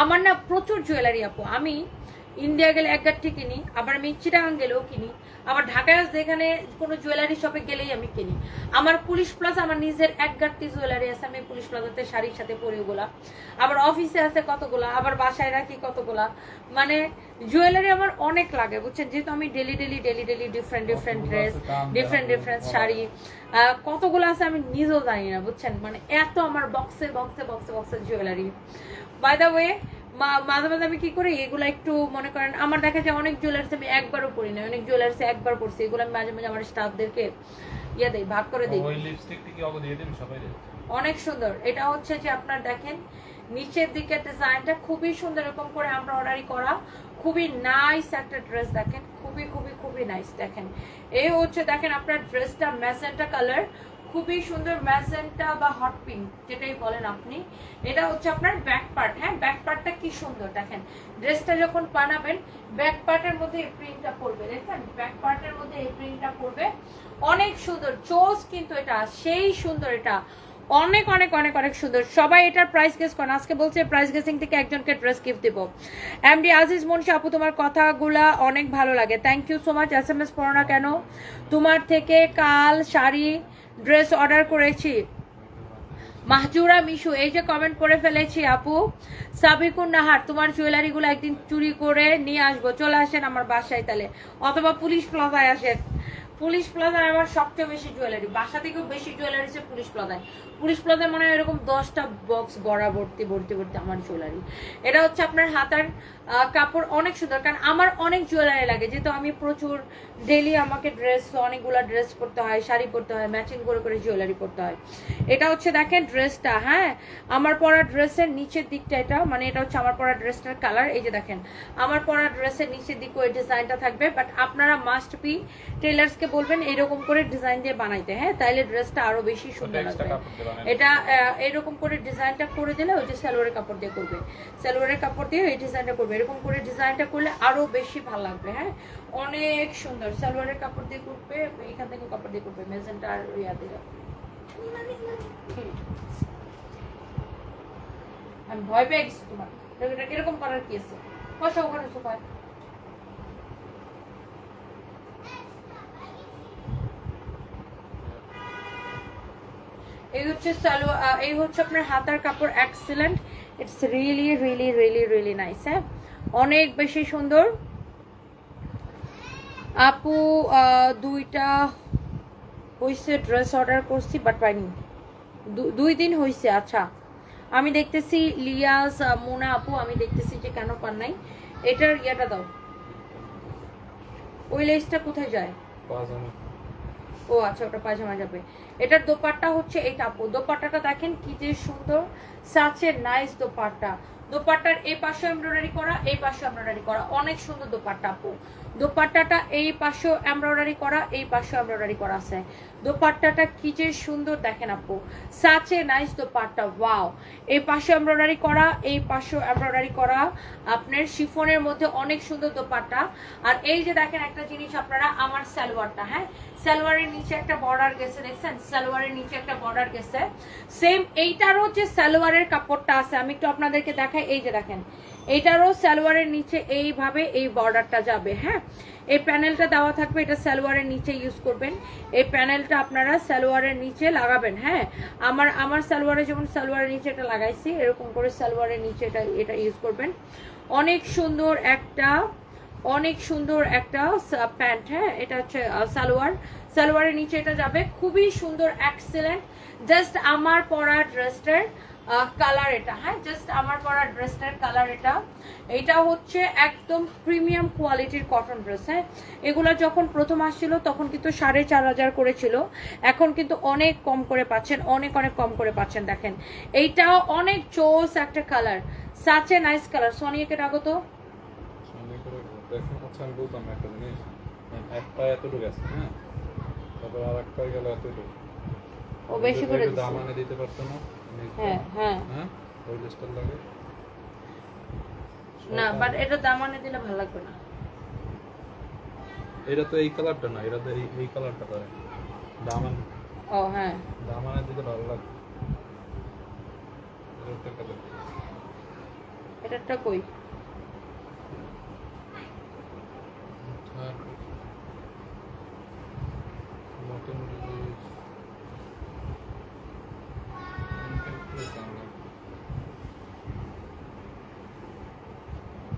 আমার না প্রচুর জুয়েলারি আপু, আমি ইন্ডিয়া গেলে এক গাঠি কিনি, আবার আমি চিটাগাং গেলেও কিনি, আবার ঢাকায় যেখানে কোনো জুয়েলারি শপে গেলেই আমি কিনি। আমার পুলিশ প্লাজা আমার নিজের এক গাঠি জুয়েলারি আছে, আমি পুলিশ প্লাজাতে শাড়ির সাথে পরি ওগুলা, আবার অফিসে আছে কতগুলা, আবার বাসায় রাখি কতগুলা। মানে জুয়েলারি আমার অনেক লাগে বুঝছেন, যেহেতু আমি daily different dress, different sari কতগুলো আছে আমি নিজেও জানি না বুঝছেন। মানে এত আমার বক্সে জুয়েলারি। বাই দ্য ওয়ে মাঝে মাঝে আমি কি করি, এগুলো একটু মনে করেন আমার দেখা যায় অনেক জুয়েলার্স আমি একবারও পরি না, অনেক জুয়েলার্স একবার পরছি, এগুলো আমি মাঝে মাঝে আমার স্টাফদেরকে ইয়ে দেই, ভাগ করে দিই। অনেক সুন্দর। এটা হচ্ছে যে আপনার দেখেন নিচের দিকে ডিজাইনটা খুবই সুন্দর, এরকম করে আমরা অর্ডারই করা, খুবই নাইস একটা ড্রেস। দেখেন খুবই নাইস। দেখেন এই হচ্ছে, দেখেন আপনার ড্রেসটা ম্যাজেন্টা কালার, খুবই সুন্দর ম্যাজেন্টা বা হট পিঙ্ক যেটাই বলেন আপনি। এটা হচ্ছে আপনার ব্যাক পার্ট, হ্যাঁ ব্যাক পার্টটা কি সুন্দর। দেখেন ড্রেসটা যখন বানাবেন ব্যাক পার্টের মধ্যে এই প্রিন্টটা পড়বে, দেখেন ব্যাক পার্টের মধ্যে এই প্রিন্টটা পড়বে, অনেক সুন্দর চোজ, কিন্তু এটা সেই সুন্দর, এটা অনেক সুন্দর। সবাই এটার প্রাইস গেস করেন, আজকে বলছে প্রাইস গেসিং থেকে একজনকে ড্রেস গিফট দেব। এমডি আজিজ মনসা আপু, তোমার কথাগুলা অনেক ভালো লাগে, thank you so much. SMS পড়ো না কেন? তোমার থেকে কাল শাড়ি ড্রেস অর্ডার করেছি। মাহজুরা মিশু, এই যে কমেন্ট করে ফেলেছি আপু। সাবিকুন নাহার, তোমার জুয়েলারি গুলো একদিন চুরি করে নিয়ে আসবো, চলে আসেন আমার বাসায় তাহলে, অথবা পুলিশ প্লাজায় আসেন। পুলিশ প্লাজায় আমার সবচেয়ে বেশি জুয়েলারি, বাসা থেকেও বেশি জুয়েলারি আছে পুলিশ প্লাজায়। পুলিশ প্লাজায় মনে হয় এরকম 10টা বক্স ভর্তি আমার জুয়েলারি। এটা হচ্ছে আপনার হাতার কাপড় অনেক সুন্দর, কারণ আমার অনেক জুয়েলারি লাগে, যেহেতু আমি প্রচুর ডেইলি আমাকে অনেকগুলা ড্রেস পরতে হয়, শাড়ি পরতে হয়, ম্যাচিং করে জুয়েলারি পরতে হয়। এটা হচ্ছে দেখেন ড্রেসটা, হ্যাঁ আমার পরা ড্রেসের নিচের দিকটা, এটা মানে এটা হচ্ছে আমার পরা ড্রেসটার কালার। এই যে দেখেন আমার পরা ড্রেসের নিচের দিকে ওই ডিজাইনটা থাকবে, বাট আপনারা মাস্ট বি টেলার্সকে বলবেন এরকম করে ডিজাইন দিয়ে বানাইতে, হ্যাঁ তাইলে ড্রেসটা আরো বেশি সুন্দর লাগবে। এটা এরকম করে ডিজাইনটা করে দিলে ওই যে সালোয়ারের কাপড় দিয়ে করবে, সালোয়ারের কাপড় দিয়ে এই ডিজাইনটা করবে, এরকম করে ডিজাইনটা করলে আরো বেশি ভালো লাগবে। হ্যাঁ অনেক সুন্দর, সালোয়ারের কাপড় দিয়ে করবে, এখান থেকে কাপড় দিয়ে করবে, মেজেন্টা আর ইয়া দিয়ে। আমি ভয় পেয়ে গেছি তোমার, এরকম করার কি আছে? বসো ওখানে সোফায়। এই হচ্ছে এই হচ্ছে আপনার হাতার কাপড়, এক্সেলেন্ট, ইটস রিয়েলি নাইস। হ্যাঁ অনেক বেশি সুন্দর আপু। দুইটা হয়েছে ড্রেস অর্ডার করছি বাট পাইনি, 2 দিন হয়েছে। আচ্ছা আমি দেখতেছি লিয়াস মোনা আপু, আমি দেখতেছি যে কেন পান নাই। এটার ইয়াটা দাও, ওই লেসটা কোথায় যায়? ও আচ্ছা ওটা পায়জামা যাবে। এটার দোপাট্টা হচ্ছে এই কাপড়, দোপাট্টাটা দেখেন কি যে সুন্দর, সাচে নাইস দোপাট্টা। দোপাট্টার এই পাশে এমব্রয়ডারি করা, এই পাশে এমব্রয়ডারি করা, অনেক সুন্দর দোপাট্টা আপু। দোপাট্টাটা এই পাশে এমব্রয়ডারি করা, এই পাশে এমব্রয়ডারি করা আছে। দোপাট্টাটা কি যে সুন্দর দেখেন আপু, সাচে নাইস দোপাট্টা, ওয়াও। এই পাশে এমব্রয়ডারি করা, এই পাশে এমব্রয়ডারি করা, আপনার শিফনের মধ্যে অনেক সুন্দর দোপাট্টা। আর এই যে দেখেন একটা জিনিস আপনারা, আমার সালোয়ারটা, হ্যাঁ সালোয়ারের নিচে একটা বর্ডার গেছে, দেখছেন সালোয়ারের নিচে একটা বর্ডার গেছে। সেম এইটারও যে সালোয়ারের কাপড়টা আছে আমি একটু আপনাদেরকে দেখাই, এই যে দেখেন এইটারও সালোয়ারের নিচে এইভাবে এই বর্ডারটা যাবে। হ্যাঁ এই প্যানেলটা দেওয়া থাকবে, এটা সালোয়ারের নিচে ইউজ করবেন, এই প্যানেলটা আপনারা সালোয়ারের নিচে লাগাবেন। হ্যাঁ আমার সালোয়ারে যেমন সালোয়ারের নিচে এটা লাগাইছি, এরকম করে সালোয়ারের নিচে এটা ইউজ করবেন। অনেক সুন্দর একটা অনেক সুন্দর একটা প্যান্ট, হ্যাঁ এটা হচ্ছে সালোয়ারের নিচে এটা যাবে, খুবই সুন্দর এক্সেলেন্ট। জাস্ট আমার পরা ড্রেসটার কালার এটা, হ্যাঁ জাস্ট আমার পরা ড্রেসটার কালার এটা। এটা হচ্ছে একদম প্রিমিয়াম কোয়ালিটির কটন ড্রেস, হ্যাঁ এগুলো যখন প্রথম আসছিল তখন কিন্তু 4,500 করে ছিল, এখন কিন্তু অনেক কম করে পাচ্ছেন, অনেক কম করে পাচ্ছেন। দেখেন এইটাও অনেক চোস একটা colour, such a nice colour. সোনিয়াকে ডাকো তো। আচ্ছা আমি বলতাম একটা জিনিস, এক পায়ে এতটুকু আছে, হ্যাঁ তারপর আর এক পায়ে গেল এতটুকু, ও বেশি করে দিছে। দাম আনে দিতে পারতো না? হ্যাঁ হ্যাঁ হ্যাঁ ওই লিস্টার লাগে না, বাট এটা দামানে দিলে ভালো লাগবে না। এটা তো এই কালারটা না, এটা তো এই কালারটা করে দামান। ও হ্যাঁ দামানে দিতে ভালো লাগবে। এটাটা কই?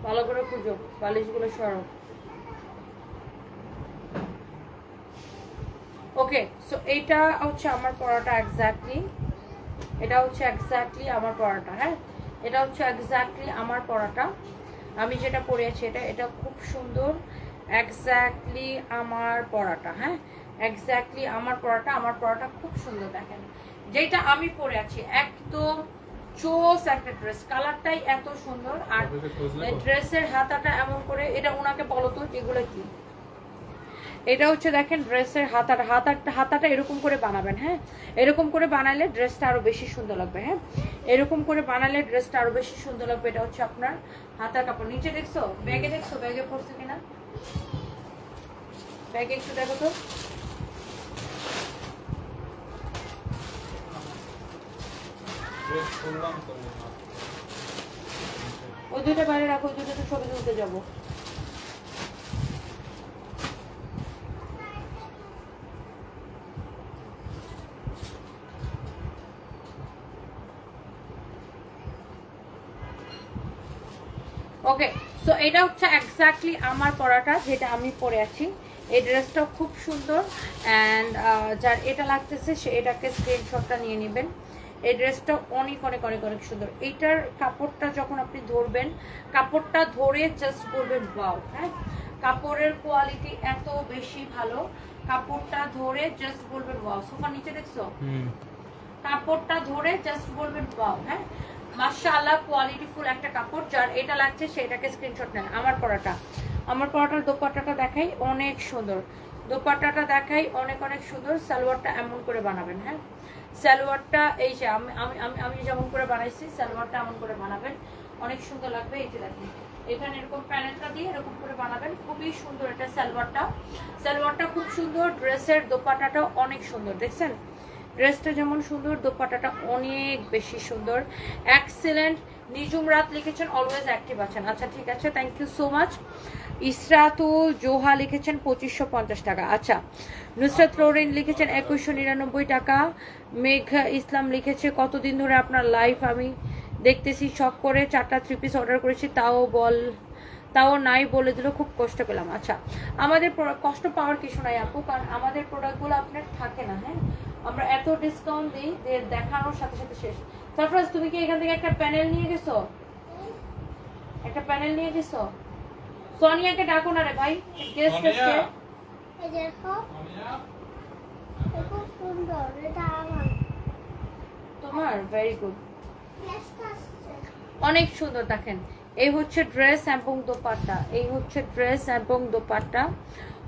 ভালো করে খুঁজো, বালিশগুলো সরাও। ওকে, সো এইটা হচ্ছে আমার পরাটা এক্স্যাক্টলি, এটা হচ্ছে এক্স্যাক্টলি আমার পরাটা, হ্যাঁ এটা হচ্ছে এক্স্যাক্টলি আমার পরাটা, আমি যেটা পরেছি এটা, এটা খুব সুন্দর এক্স্যাক্টলি আমার পরাটা, হ্যাঁ এক্স্যাক্টলি আমার পরাটা, আমার পরাটা খুব সুন্দর। দেখেন যেটা আমি পরে আছি একদম চোস একটা ড্রেস, কালারটাই এত সুন্দর, আর ড্রেসের হাতাটা এমন করে, এটা ওনাকে বলো তো এগুলো কি। এটা হচ্ছে দেখেন ড্রেসের হাতাটা এরকম করে বানাবেন, হ্যাঁ এরকম করে বানালে ড্রেসটা আরো বেশি সুন্দর লাগবে, হ্যাঁ এরকম করে বানালে ড্রেসটা আরো বেশি সুন্দর লাগবে। এটা হচ্ছে আপনার হাতার কাপড়। নিচে দেখছো ব্যাগে, দেখছো ব্যাগে পড়ছে কিনা, ব্যাগে একটু দেখো তো। ওই দুইটা বাইরে রাখো, ওই দুটো ছবি তুলতে যাবো। ওকে, সো এটা হচ্ছে এক্স্যাক্টলি আমার পরাটা, যেটা আমি পরে আছি। এই ড্রেসটা খুব সুন্দর, অ্যান্ড যার এটা লাগতেছে সে এটাকে স্ক্রিনশটটা নিয়ে নেবেন। এই ড্রেসটা অনেক সুন্দর। এইটার কাপড়টা যখন আপনি ধরবেন, কাপড়টা ধরে জাস্ট বলবেন ওয়াও, হ্যাঁ কাপড়ের কোয়ালিটি এত বেশি ভালো, কাপড়টা ধরে জাস্ট বলবেন ওয়াও। সোফার নিচে দেখছো, কাপড়টা ধরে জাস্ট বলবেন ওয়াও, হ্যাঁ মাশাআল্লাহ কোয়ালিটিফুল একটা কাপড়। যার এটা লাগছে সেটাকে স্ক্রিনশট নেন। আমার পরাটার দোপাট্টাটা দেখাই, অনেক সুন্দর দোপাট্টাটা দেখাই, অনেক সুন্দর। সালোয়ারটা এমন করে বানাবেন, হ্যাঁ সালোয়ারটা এই যে আমি যেমন করে বানাইছি, সালোয়ারটা এমন করে বানাবেন, অনেক সুন্দর লাগবে। এই যে দেখেন এখানে এরকম প্যানেলটা দিয়ে এরকম করে বানাবেন, খুবই সুন্দর এটা সালোয়ারটা খুব সুন্দর। ড্রেসের দোপাট্টাটাও অনেক সুন্দর, দেখছেন ড্রেসটা যেমন সুন্দর, দোপাট্টাটা অনেক বেশি সুন্দর, এক্সেলেন্ট। নিজুম রাত লিখেছেন অলওয়েজ অ্যাক্টিভ আছেন, আচ্ছা ঠিক আছে, thank you so much. Israatul Zoha লিখেছেন 2550 টাকা। আচ্ছা, নুসরাত রোরিন লিখেছেন 2199 টাকা। মেঘ ইসলাম লিখেছে কতদিন ধরে আপনার লাইভ আমি দেখতেছি, শখ করে 4টা 3 পিস অর্ডার করেছি, তাও নাই বলে দিল, খুব কষ্ট পেলাম। আচ্ছা, আমাদের কষ্ট পাওয়ার কিছু নাই আপু, কারণ আমাদের প্রোডাক্টগুলো আপনার থাকে না, হ্যাঁ আমরা এত ডিসকাউন্ট দিই যে দেখানোর সাথে সাথে শেষ। সারফরাজ তুমি কি এখান থেকে একটা প্যানেল নিয়ে গেছো? একটা প্যানেল নিয়ে গেছো? সোনিয়াকে ডাকো না রে ভাই, গেস্ট আসছে। এই দেখো সোনিয়া, খুব সুন্দর, এটা আমার, তোমার ভেরি গুড, অনেক সুন্দর। দেখেন এই হচ্ছে ড্রেস এবং দোপাট্টা, এই হচ্ছে ড্রেস এবং দোপাট্টা,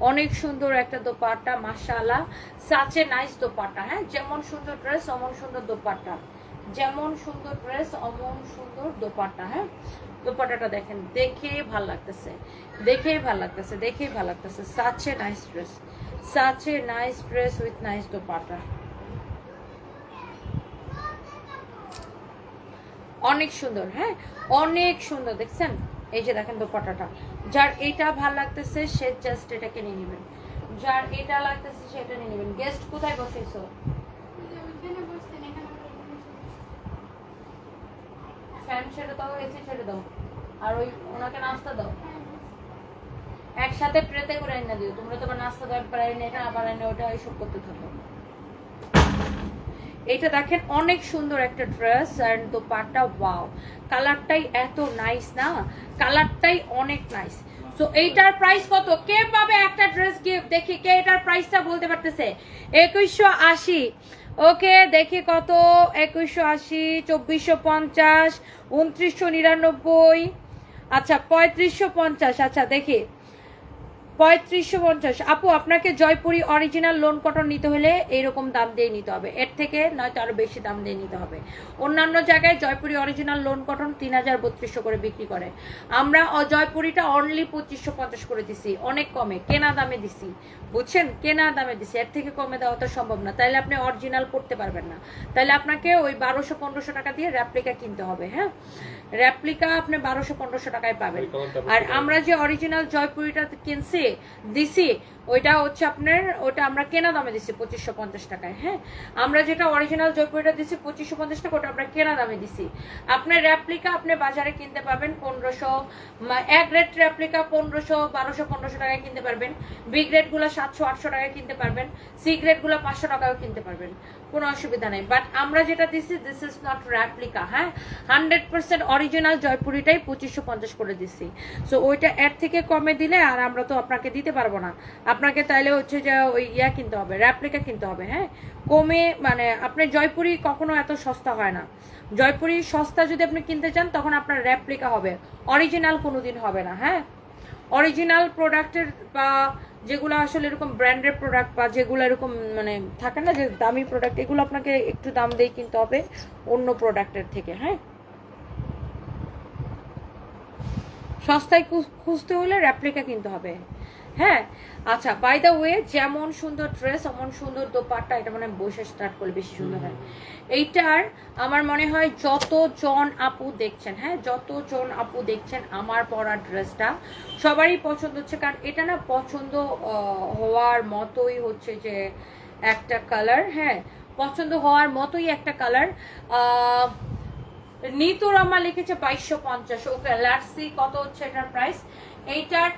অনেক সুন্দর একটা দোপাট্টা মাশাআল্লাহ, সাচে নাইস দোপাট্টা, হ্যাঁ যেমন সুন্দর ড্রেস অমন সুন্দর দোপাট্টা, যেমন সুন্দর ড্রেস অমন সুন্দর দোপাট্টা, হ্যাঁ দোপাট্টাটা দেখেন, দেখেই ভাল লাগতেছে, দেখেই ভাল লাগতেছে। সাচে nice dress with nice dupatta, অনেক সুন্দর, হ্যাঁ অনেক সুন্দর। দেখছেন এই যে দেখেন দোপাট্টাটা, যার এটা ভাল লাগতেছে সে জাস্ট এটাকে নিয়ে নেবেন, যার এটা লাগতেছে সেটা নিয়ে নেবেন। গেস্ট কোথায় বসেছো? ফ্যান ছেড়ে দাও, এসি ছেড়ে দাও, আর ওই ওনাকে নাস্তা দাও। একসাথে ট্রেতে করে এনে দিও, তোমরা তোমার নাস্তা দরকার এনে এটা আবার এনে ওটা এইসব করতে থাকো। এটা দেখেন অনেক সুন্দর একটা ড্রেস এন্ড দোপাট্টা, ওয়াও কালারটাই এত নাইস না, কালারটাই অনেক নাইস। সো এইটার প্রাইস কত? কে পাবে একটা ড্রেস গিফট? দেখি কে এটার প্রাইসটা বলতে পারতেছে। 2180। ওকে দেখি কত, 2180, 2450, 2999, আচ্ছা 3550। আচ্ছা দেখি 3550। আপু আপনাকে জয়পুরি অরিজিনাল লোন কটন নিতে হলে এইরকম দাম দিয়ে নিতে হবে, এর থেকে নয়তো আরো বেশি দাম দিয়ে নিতে হবে। অন্যান্য জায়গায় জয়পুরি অরিজিনাল লোন কটন 3000-3200 করে বিক্রি করে, আমরা জয়পুরিটা অনলি 2550 করে দিছি, অনেক কমে কেনা দামে দিছি, বুঝছেন, কেনা দামে দিছি, এর থেকে কমে দেওয়া তো সম্ভব না, তাইলে আপনি অরিজিনাল করতে পারবেন না, তাইলে আপনাকে ওই 1200-1500 টাকা দিয়ে রেপ্লিকা কিনতে হবে। হ্যাঁ, রেপ্লিকা আপনি 1200-1500 টাকায় পাবেন। আর আমরা যে অরিজিনাল জয়পুরিটা কিনছি দিছি ওইটা হচ্ছে আপনার, ওটা আমরা কেনা দামে দিছি 2550 টাকায়। হ্যাঁ, আমরা যেটা অরিজিনাল জয়পুরিটা দিছি 2550 টাকা, ওটা আমরা কেনা দামে দিছি। আপনার রেপ্লিকা আপনি বাজারে কিনতে পাবেন 1500, এক গ্রেড রেপ্লিকা 1500, 1200-1500 টাকায় কিনতে পারবেন, বি গ্রেড গুলো 700-800 টাকায় কিনতে পারবেন, সি গ্রেড গুলো 500 টাকাও কিনতে পারবেন, কোনো অসুবিধা নেই। বাট আমরা যেটা দিছি দিস ইজ নট রেপ্লিকা। হ্যাঁ, 100% অরিজিনাল জয়পুরিটাই 2550 করে দিছি। সো ওইটা এর থেকে কমে দিলে আর আমরা তো আপনাকে দিতে পারবো না, আপনাকে তাইলে হচ্ছে যে ওই ইয়া কিনতে হবে, রেপ্লিকা কিনতে হবে। হ্যাঁ, কমে মানে আপনার জয়পুরি কখনো এত সস্তা হয় না, জয়পুরি সস্তা যদি আপনি কিনতে চান তখন আপনার রেপ্লিকা হবে, অরিজিনাল কোনোদিন হবে না। হ্যাঁ, অরিজিনাল প্রোডাক্টের বা যেগুলো আসলে এরকম ব্র্যান্ডের প্রোডাক্ট বা যেগুলো এরকম মানে থাকে না যে দামি প্রোডাক্ট, এগুলো আপনাকে একটু দাম দিয়ে কিনতে হবে অন্য প্রোডাক্টের থেকে। হ্যাঁ, সস্তায় খুঁজতে হলে রেপ্লিকা কিনতে হবে। হ্যাঁ, আচ্ছা বাই দ্য ওয়ে, যেমন সুন্দর ড্রেস এমন সুন্দর দোপাট্টা, এটা মানে বসে স্টার্ট করলে বেশি সুন্দর হয়। এইটার আমার মনে হয় যতজন আপু দেখছেন, হ্যাঁ যতজন আপু দেখছেন আমার পরা ড্রেসটা সবারই পছন্দ হচ্ছে, কারণ এটা না পছন্দ হওয়ার মতোই হচ্ছে যে একটা কালার। হ্যাঁ, পছন্দ হওয়ার মতোই একটা কালার। নিতুর আমার লিখেছে 2250। ওকে লেটস সি কত হচ্ছে এটার প্রাইস। এইটার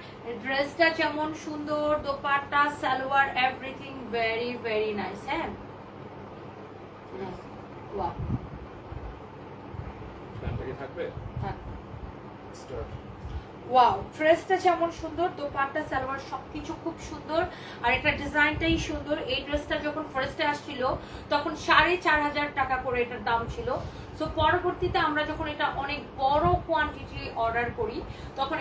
ড্রেসটা যেমন সুন্দর, dupatta, salwar, everything very very nice. হ্যাঁ, ওয়াও থাকবে ওয়াও, ড্রেসটা যেমন সুন্দর, দোপাট্টা, সালোয়ার সবকিছু খুব সুন্দর, আর এটা ডিজাইনটাই সুন্দর। এই ড্রেসটা যখন ফার্স্টে আসছিল তখন 4500 টাকা করে এটার দাম ছিল। সো পরবর্তীতে আমরা যখন এটা অনেক বড় কোয়ান্টিটি অর্ডার করি তখন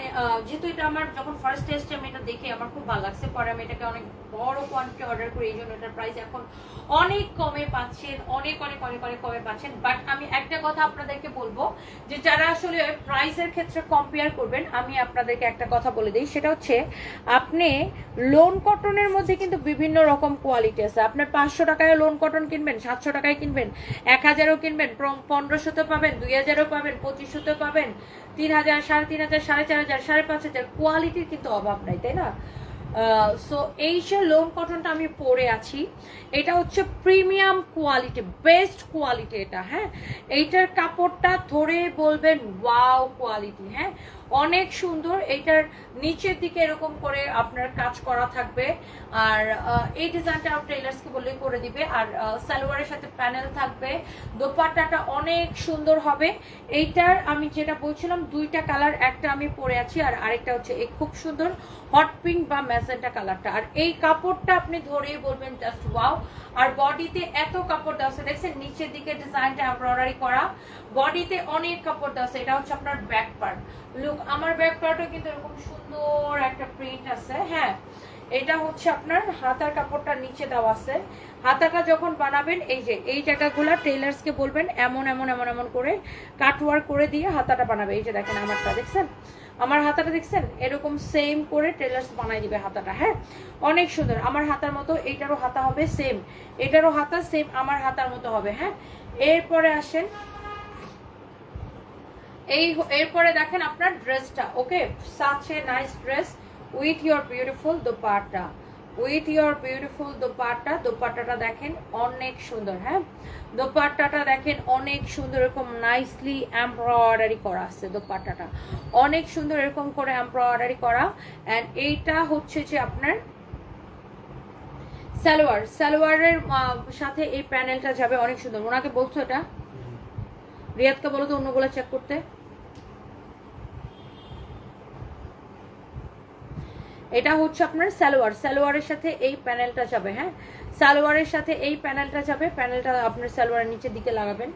যেহেতু এটা আমার যখন ফার্স্ট এসছে আমি এটা দেখে আমার খুব ভালো লাগছে, পরে আমি এটাকে অনেক বড় কোয়ান্টিটি অর্ডার করি, এই জন্য এটার প্রাইস এখন অনেক কমে পাচ্ছেন, অনেক অনেক অনেক অনেক কমে পাচ্ছেন। বাট আমি একটা কথা আপনাদেরকে বলবো যে যারা আসলে প্রাইসের ক্ষেত্রে কম্পেয়ার করবেন, আমি আপনাদেরকে একটা কথা বলে দিই, সেটা হচ্ছে আপনি লোন কটনের মধ্যে কিন্তু বিভিন্ন রকম কোয়ালিটি আছে। আপনার 500 টাকায় লোন কটন কিনবেন, 700 টাকায় কিনবেন, 1000ও কিনবেন, 1500 পাবেন, 2000ও পাবেন, 2500 পাবেন, 3000, 3500, 4500, 5500, কোয়ালিটির কিন্তু অভাব নাই, তাই না? সো এই যে লোন কটনটা আমি পরে আছি এটা হচ্ছে প্রিমিয়াম কোয়ালিটি, বেস্ট কোয়ালিটি এটা। হ্যাঁ, এইটার কাপড়টা ধরে বলবেন ওয়াও কোয়ালিটি। হ্যাঁ, অনেক সুন্দর। এইটার নিচের দিকে এরকম করে আপনার কাজ করা থাকবে, আর এই ডিজাইনটা টেইলার্সকে বললেই করে দিবে, আর সালোয়ারের সাথে প্যানেল থাকবে, দোপাট্টাটা অনেক সুন্দর হবে। এইটার আমি যেটা বলছিলাম দুইটা কালার, একটা আমি পরে আছি আর আরেকটা হচ্ছে এই খুব সুন্দর হট পিঙ্ক বা ম্যাজেন্টা কালারটা। আর এই কাপড়টা আপনি ধরেই বলবেন জাস্ট ওয়াও। আর বডিতে এত কাপড় দেওয়া আছে, দেখছেন নিচের দিকে ডিজাইনটা এমব্রয়ডারি করা, বডিতে অনেক কাপড় দেওয়া আছে। এটা হচ্ছে আপনার ব্যাক পার্ট। লুক, আমার ব্যাক পার্টও কিন্তু এরকম সুন্দর একটা প্রিন্ট আছে। হ্যাঁ, এটা হচ্ছে আপনার হাতার কাপড়টা নিচে দেওয়া আছে। হাতাটা যখন বানাবেন এই যে এই জায়গাগুলো টেইলার্সকে বলবেন এমন এমন এমন এমন করে কাটওয়ার্ক করে দিয়ে হাতাটা বানাবে। এই যে দেখেন আমারটা দেখছেন, আমার হাতাটা দেখছেন, এরকম সেম করে টেলার্স বানাই দিবে হাতাটা। হ্যাঁ, অনেক সুন্দর। আমার হাতার মতো এইটারও হাতা হবে সেম, এটারও হাতা সেম আমার হাতার মতো হবে। হ্যাঁ, এরপরে আসেন এরপরে দেখেন আপনার ড্রেসটা। Okay, such a nice dress with your beautiful dupatta. With your beautiful dupatta. দোপাট্টাটা দেখেন অনেক সুন্দর, হ্যাঁ দোপাট্টাটা দেখেন অনেক সুন্দর, এরকম নাইসলি এমব্রয়ডারি করা আছে দোপাট্টাটা, অনেক সুন্দর এরকম করে এমব্রয়ডারি করা। অ্যান্ড এইটা হচ্ছে যে আপনার সালোয়ার, সালোয়ারের সাথে এই প্যানেলটা যাবে, অনেক সুন্দর। ওনাকে বলছো এটা, রিয়াদকে বলো তো অন্যগুলো চেক করতে। এটা হচ্ছে আপনার সালোয়ার, সালোয়ারের সাথে এই প্যানেলটা যাবে, হ্যাঁ সালোয়ারের সাথে এই প্যানেলটা যাবে। প্যানেলটা আপনার সালোয়ারের নিচের দিকে লাগাবেন,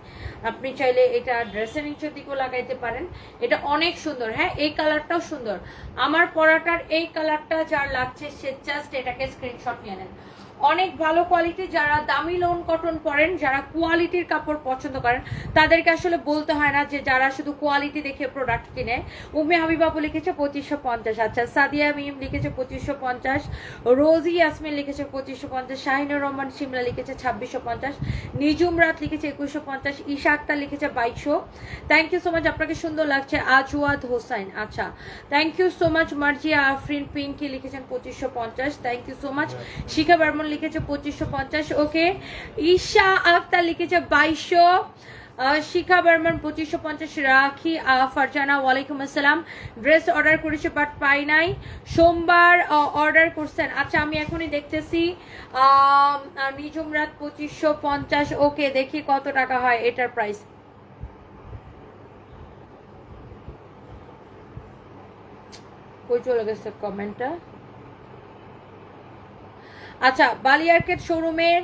আপনি চাইলে এটা ড্রেসের নিচের দিকেও লাগাইতে পারেন। এটা অনেক সুন্দর, হ্যাঁ এই কালারটাও সুন্দর। আমার পরাটার এই কালারটা যার লাগছে সে জাস্ট এটাকে স্ক্রিনশট নিয়ে নেন। অনেক ভালো কোয়ালিটি, যারা দামি লোন কটন পরেন, যারা কোয়ালিটির কাপড় পছন্দ করেন তাদেরকে আসলে বলতে হয় না যে যারা শুধু কোয়ালিটি দেখে প্রোডাক্ট কিনে। উম্মে হাবিবাবু লিখেছে 2550, আচ্ছা সাদিয়া মিম লিখেছে 2550, রোজি ইয়াসমিন লিখেছে 2550, শাহিনুর রহমান শিমলা লিখেছে 2650, নিজুম রাত লিখেছে 2150, ঈশা আক্তার লিখেছে 2200। থ্যাংক ইউ সো মাচ, আপনাকে সুন্দর লাগছে। আজওয়াদ হোসাইন, আচ্ছা thank you so much. Marzia Afrin Pinki লিখেছেন 2550, thank you so much. Shikha Barman লিখেছে 2550, ওকে। ঈশা আক্তার লিখেছে 2200, শিখা বর্মন 2550, রাখি ফারজানা ওয়ালাইকুম আসসালাম, ড্রেস অর্ডার করেছে বাট পাই নাই, সোমবার অর্ডার করছেন, আচ্ছা আমি এখনই দেখতেছি। নিজুম রাত 2550, ওকে দেখি কত টাকা হয় এটার প্রাইস। কই চলে গেছে কমেন্টটা? আচ্ছা বালিয়ারকেট শোরুমের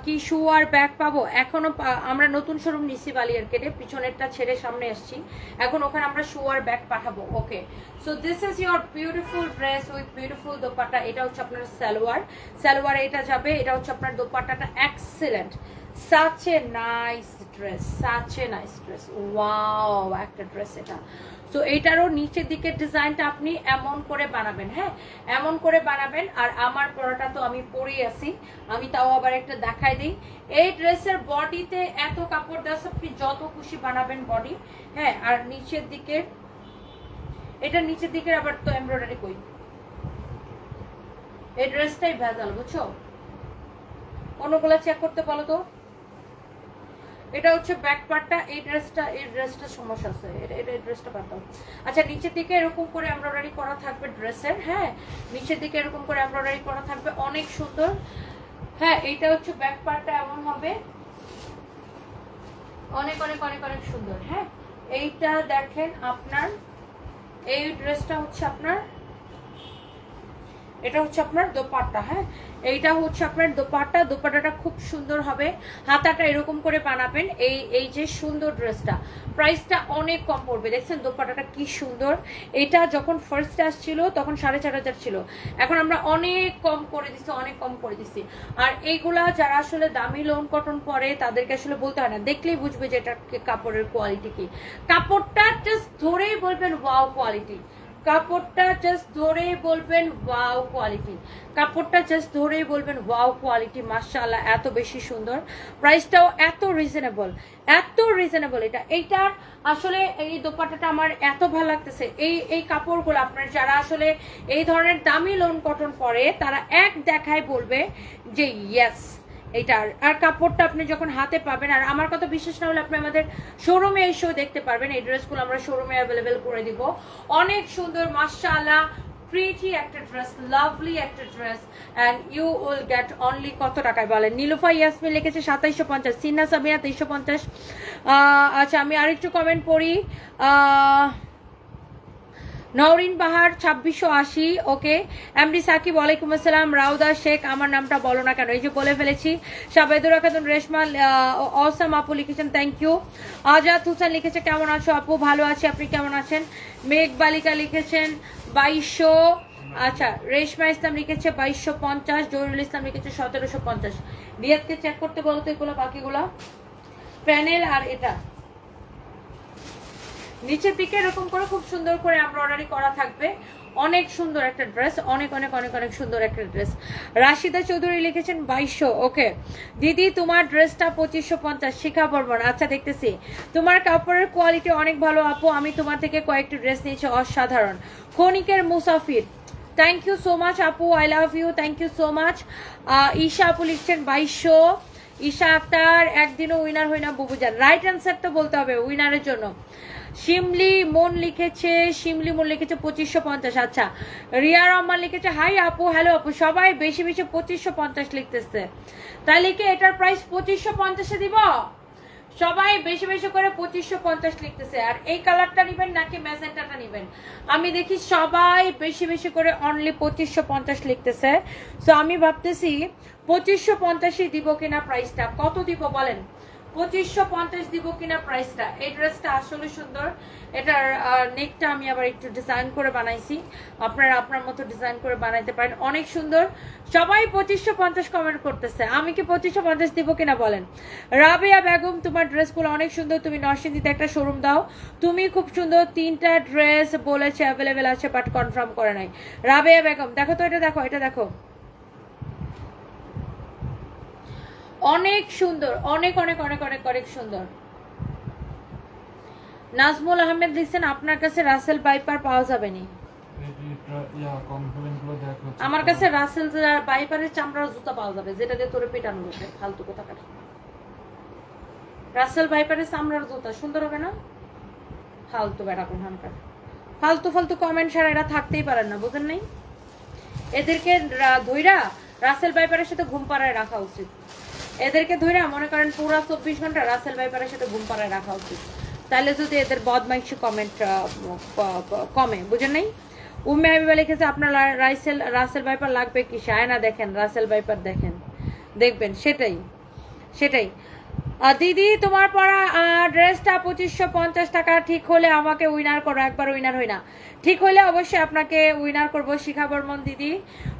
কি শু আর ব্যাগ পাবো? এখনো আমরা নতুন শোরুম নিচ্ছি বালিয়ারকেটে, পিছনেরটা ছেড়ে সামনে আসছি, এখন ওখানে আমরা শু আর ব্যাগ পাঠাবো। Okay so this is your beautiful dress with beautiful dupatta. এটা হচ্ছে আপনার সালোয়ার, সালোয়ারে এটা যাবে। এটা হচ্ছে আপনার দোপাট্টাটা excellent, such a nice dress, such a nice dress, wow একটা ড্রেস এটা। সো এইটারও নিচের দিকের ডিজাইনটা আপনি এমন করে বানাবেন, হ্যাঁ এমন করে বানাবেন। আর আমার পরাটা তো আমি পরেই আছি, আমি তাও আবার একটা দেখাই দিই। এই ড্রেসের বডিতে এত কাপড় দেওয়া, আপনি যত খুশি বানাবেন বডি, হ্যাঁ। আর নিচের দিকের, এটা নিচের দিকের আবার তো এমব্রয়ডারি কই, এই ড্রেসটাই ভেজাল বুঝছো। অন্যগুলো চেক করতে বলো তো। এটা হচ্ছে ব্যাক পার্টটা, এই ড্রেসটা সমস্যা আছে, এই ড্রেসটা পারতাম। আচ্ছা নিচের দিকে এরকম করে এমব্রয়ডারি করা থাকবে ড্রেসের, হ্যাঁ নিচের দিকে এরকম করে এমব্রয়ডারি করা থাকবে, অনেক সুন্দর। হ্যাঁ এইটা হচ্ছে ব্যাক পার্টটা এমন হবে, অনেক অনেক অনেক অনেক সুন্দর। হ্যাঁ এইটা দেখেন আপনার, এই ড্রেসটা হচ্ছে আপনার, এটা হচ্ছে আপনার দোপাট্টা, হ্যাঁ এইটা হচ্ছে আপনার দোপাট্টা। দোপাট্টাটা খুব সুন্দর হবে, হাতাটা এরকম করে বানাবেন। এই যে সুন্দর ড্রেসটা, প্রাইসটা অনেক কম পড়বে। দেখছেন দোপাট্টাটা কি সুন্দর। এটা যখন ফার্স্ট আসছিল তখন 4500 ছিল, এখন আমরা অনেক কম করে দিচ্ছি, অনেক কম করে দিচ্ছি। আর এইগুলা যারা আসলে দামি লোন কটন পরে তাদেরকে আসলে বলতে হয় না, দেখলেই বুঝবে যে এটা কাপড়ের কোয়ালিটি কি। কাপড়টা জাস্ট ধরেই বলবেন ওয়াও কোয়ালিটি, কাপড়টা জাস্ট ধরেই বলবেন ওয়াও কোয়ালিটি, কাপড়টা জাস্ট ধরেই বলবেন ওয়াও কোয়ালিটি, মাশাআল্লাহ এত বেশি সুন্দর। প্রাইসটাও এত রিজনেবল, এত রিজনেবল। এইটার আসলে এই দোপাট্টাটা আমার এত ভালো লাগতেছে। এই কাপড়গুলো আপনার যারা আসলে এই ধরনের দামি লোন কটন পরে তারা এক দেখায় বলবে যে ইয়েস এইটার। আর কাপড়টা আপনি যখন হাতে পাবেন, আর আমার কথা বিশ্বাস না হলে আপনি আমাদের শোরুমে এসেও দেখতে পারবেন। এই ড্রেসগুলো আমরা শোরুমে অ্যাভেলেবেল করে দিব, অনেক সুন্দর মাশাআল্লাহ প্রিটি একটা ড্রেস, লাভলি একটা ড্রেস। And you will get only কত টাকায় বলেন? নীলুফা ইয়াসমিন লিখেছে 2750, সিনা সাবিনা 2350। আচ্ছা আমি আরেকটু কমেন্ট পড়ি। নওরিন বাহার 2680, ওকে। এমডি সাকিব ওয়ালাইকুম আসসালাম। রাউদা শেখ, আমার নামটা বলো না কেন, এই যে বলে ফেলেছি। সাবেদুর খাতুন রেশমা অসাম আপু লিখেছেন থ্যাংক ইউ। আজাদ হোসেন লিখেছে কেমন আছো আপু? ভালো আছি, আপনি কেমন আছেন? মেঘ বালিকা লিখেছেন 2200। আচ্ছা রেশমা ইসলাম লিখেছে 2250, জহিরুল ইসলাম লিখেছে 1750। রিয়াদকে চেক করতে বলো তো এগুলো, বাকিগুলো প্যানেল। আর এটা নিচের দিকে এরকম করে খুব সুন্দর করে এমব্রয়ডারি করা থাকবে, অনেক সুন্দর একটা ড্রেস, অনেক অনেক অনেক অনেক সুন্দর একটা ড্রেস। রাশিদা চৌধুরী লিখেছেন 2200, ওকে। দিদি তোমার ড্রেসটা 2550, শিখা বর্মন, আচ্ছা দেখতেছি। তোমার কাপড়ের কোয়ালিটি অনেক ভালো আপু, আমি তোমার থেকে কয়েকটি ড্রেস নিয়েছি অসাধারণ। ক্ষণিকের মুসাফির, থ্যাংক ইউ সো মাচ আপু, I love you, thank you so much. Isha আপু লিখছেন 2200। ঈশা আক্তার, একদিনও উইনার হই না বুবুজান। রাইট অ্যান্সার তো বলতে হবে উইনারের জন্য। শিমলি মন লিখেছে 2550। আচ্ছা, রিয়া রহমান লিখেছে হাই আপু, হ্যালো আপু। সবাই বেশি বেশি 2550 লিখতেছে, তাহলে কি এটার প্রাইস 2550 দিব? সবাই বেশি বেশি করে 2550 লিখতেছে। আর এই কালারটা নিবেন নাকি ম্যাজেন্টাটা নিবেন? আমি দেখি সবাই বেশি বেশি করে অনলি 2550 লিখতেছে। সো আমি ভাবতেছি 2550 দিব কিনা। প্রাইসটা কত দিব বলেন? 2550 দিব কিনা প্রাইসটা। এই ড্রেসটা আসলে সুন্দর। এটার নেকটা আমি আবার একটু ডিজাইন করে বানাইছি, আপনারা আপনার মতো ডিজাইন করে বানাইতে পারেন, অনেক সুন্দর। সবাই 2550 কমেন্ট করতেছে, আমি কি 2550 দিব কিনা বলেন? রাবিয়া বেগম, তোমার ড্রেসগুলো অনেক সুন্দর, তুমি নরসিংদীতে একটা শোরুম দাও, তুমি খুব সুন্দর। 3টা ড্রেস বলেছে অ্যাভেলেবেল আছে, বাট কনফার্ম করে নাই। রাবিয়া বেগম দেখো তো, এটা দেখো, এটা দেখো, অনেক সুন্দর, অনেক অনেক অনেক অনেক অনেক সুন্দর। নাজমুল আহমেদ লিখছেন আপনার কাছে রাসেল ভাইপার পাওয়া যাবে নি? আমার কাছে রাসেল ভাইপারের চামড়ার জুতা পাওয়া যাবে, যেটা দিয়ে তোরে পেটানো হবে। ফালতু কথা কাটা। রাসেল ভাইপারের চামড়ার জুতা সুন্দর হবে না? ফালতু বেড়া কোনখানকার। ফালতু ফালতু কমেন্ট ছাড়া এরা থাকতেই পারেন না, বুঝেন নাই? এদেরকে ধইরা রাসেল ভাইপারের সাথে ঘুম পাড়ায় রাখা উচিত। এদেরকে ধরে মনে করেন পুরো 24 ঘন্টা রাসেল ভাইপারের সাথে ঘুম পাড়ায় রাখা উচিত, তাহলে যদি এদের বদমাইশি কমেন্ট কমে, বুঝেন নাই? উম্মে হাবিবা লিখেছে আপনার রাসেল ভাইপার লাগবে কি? সায়না দেখেন রাসেল ভাইপার দেখেন, দেখবেন সেটাই সেটাই। দিদি তোমার পরা ড্রেসটা 2550 টাকা ঠিক হলে আমাকে উইনার করো। একবার উইনার হই না, ঠিক হলে অবশ্যই আপনাকে উইনার করবো। শিখা বর্মন দিদি,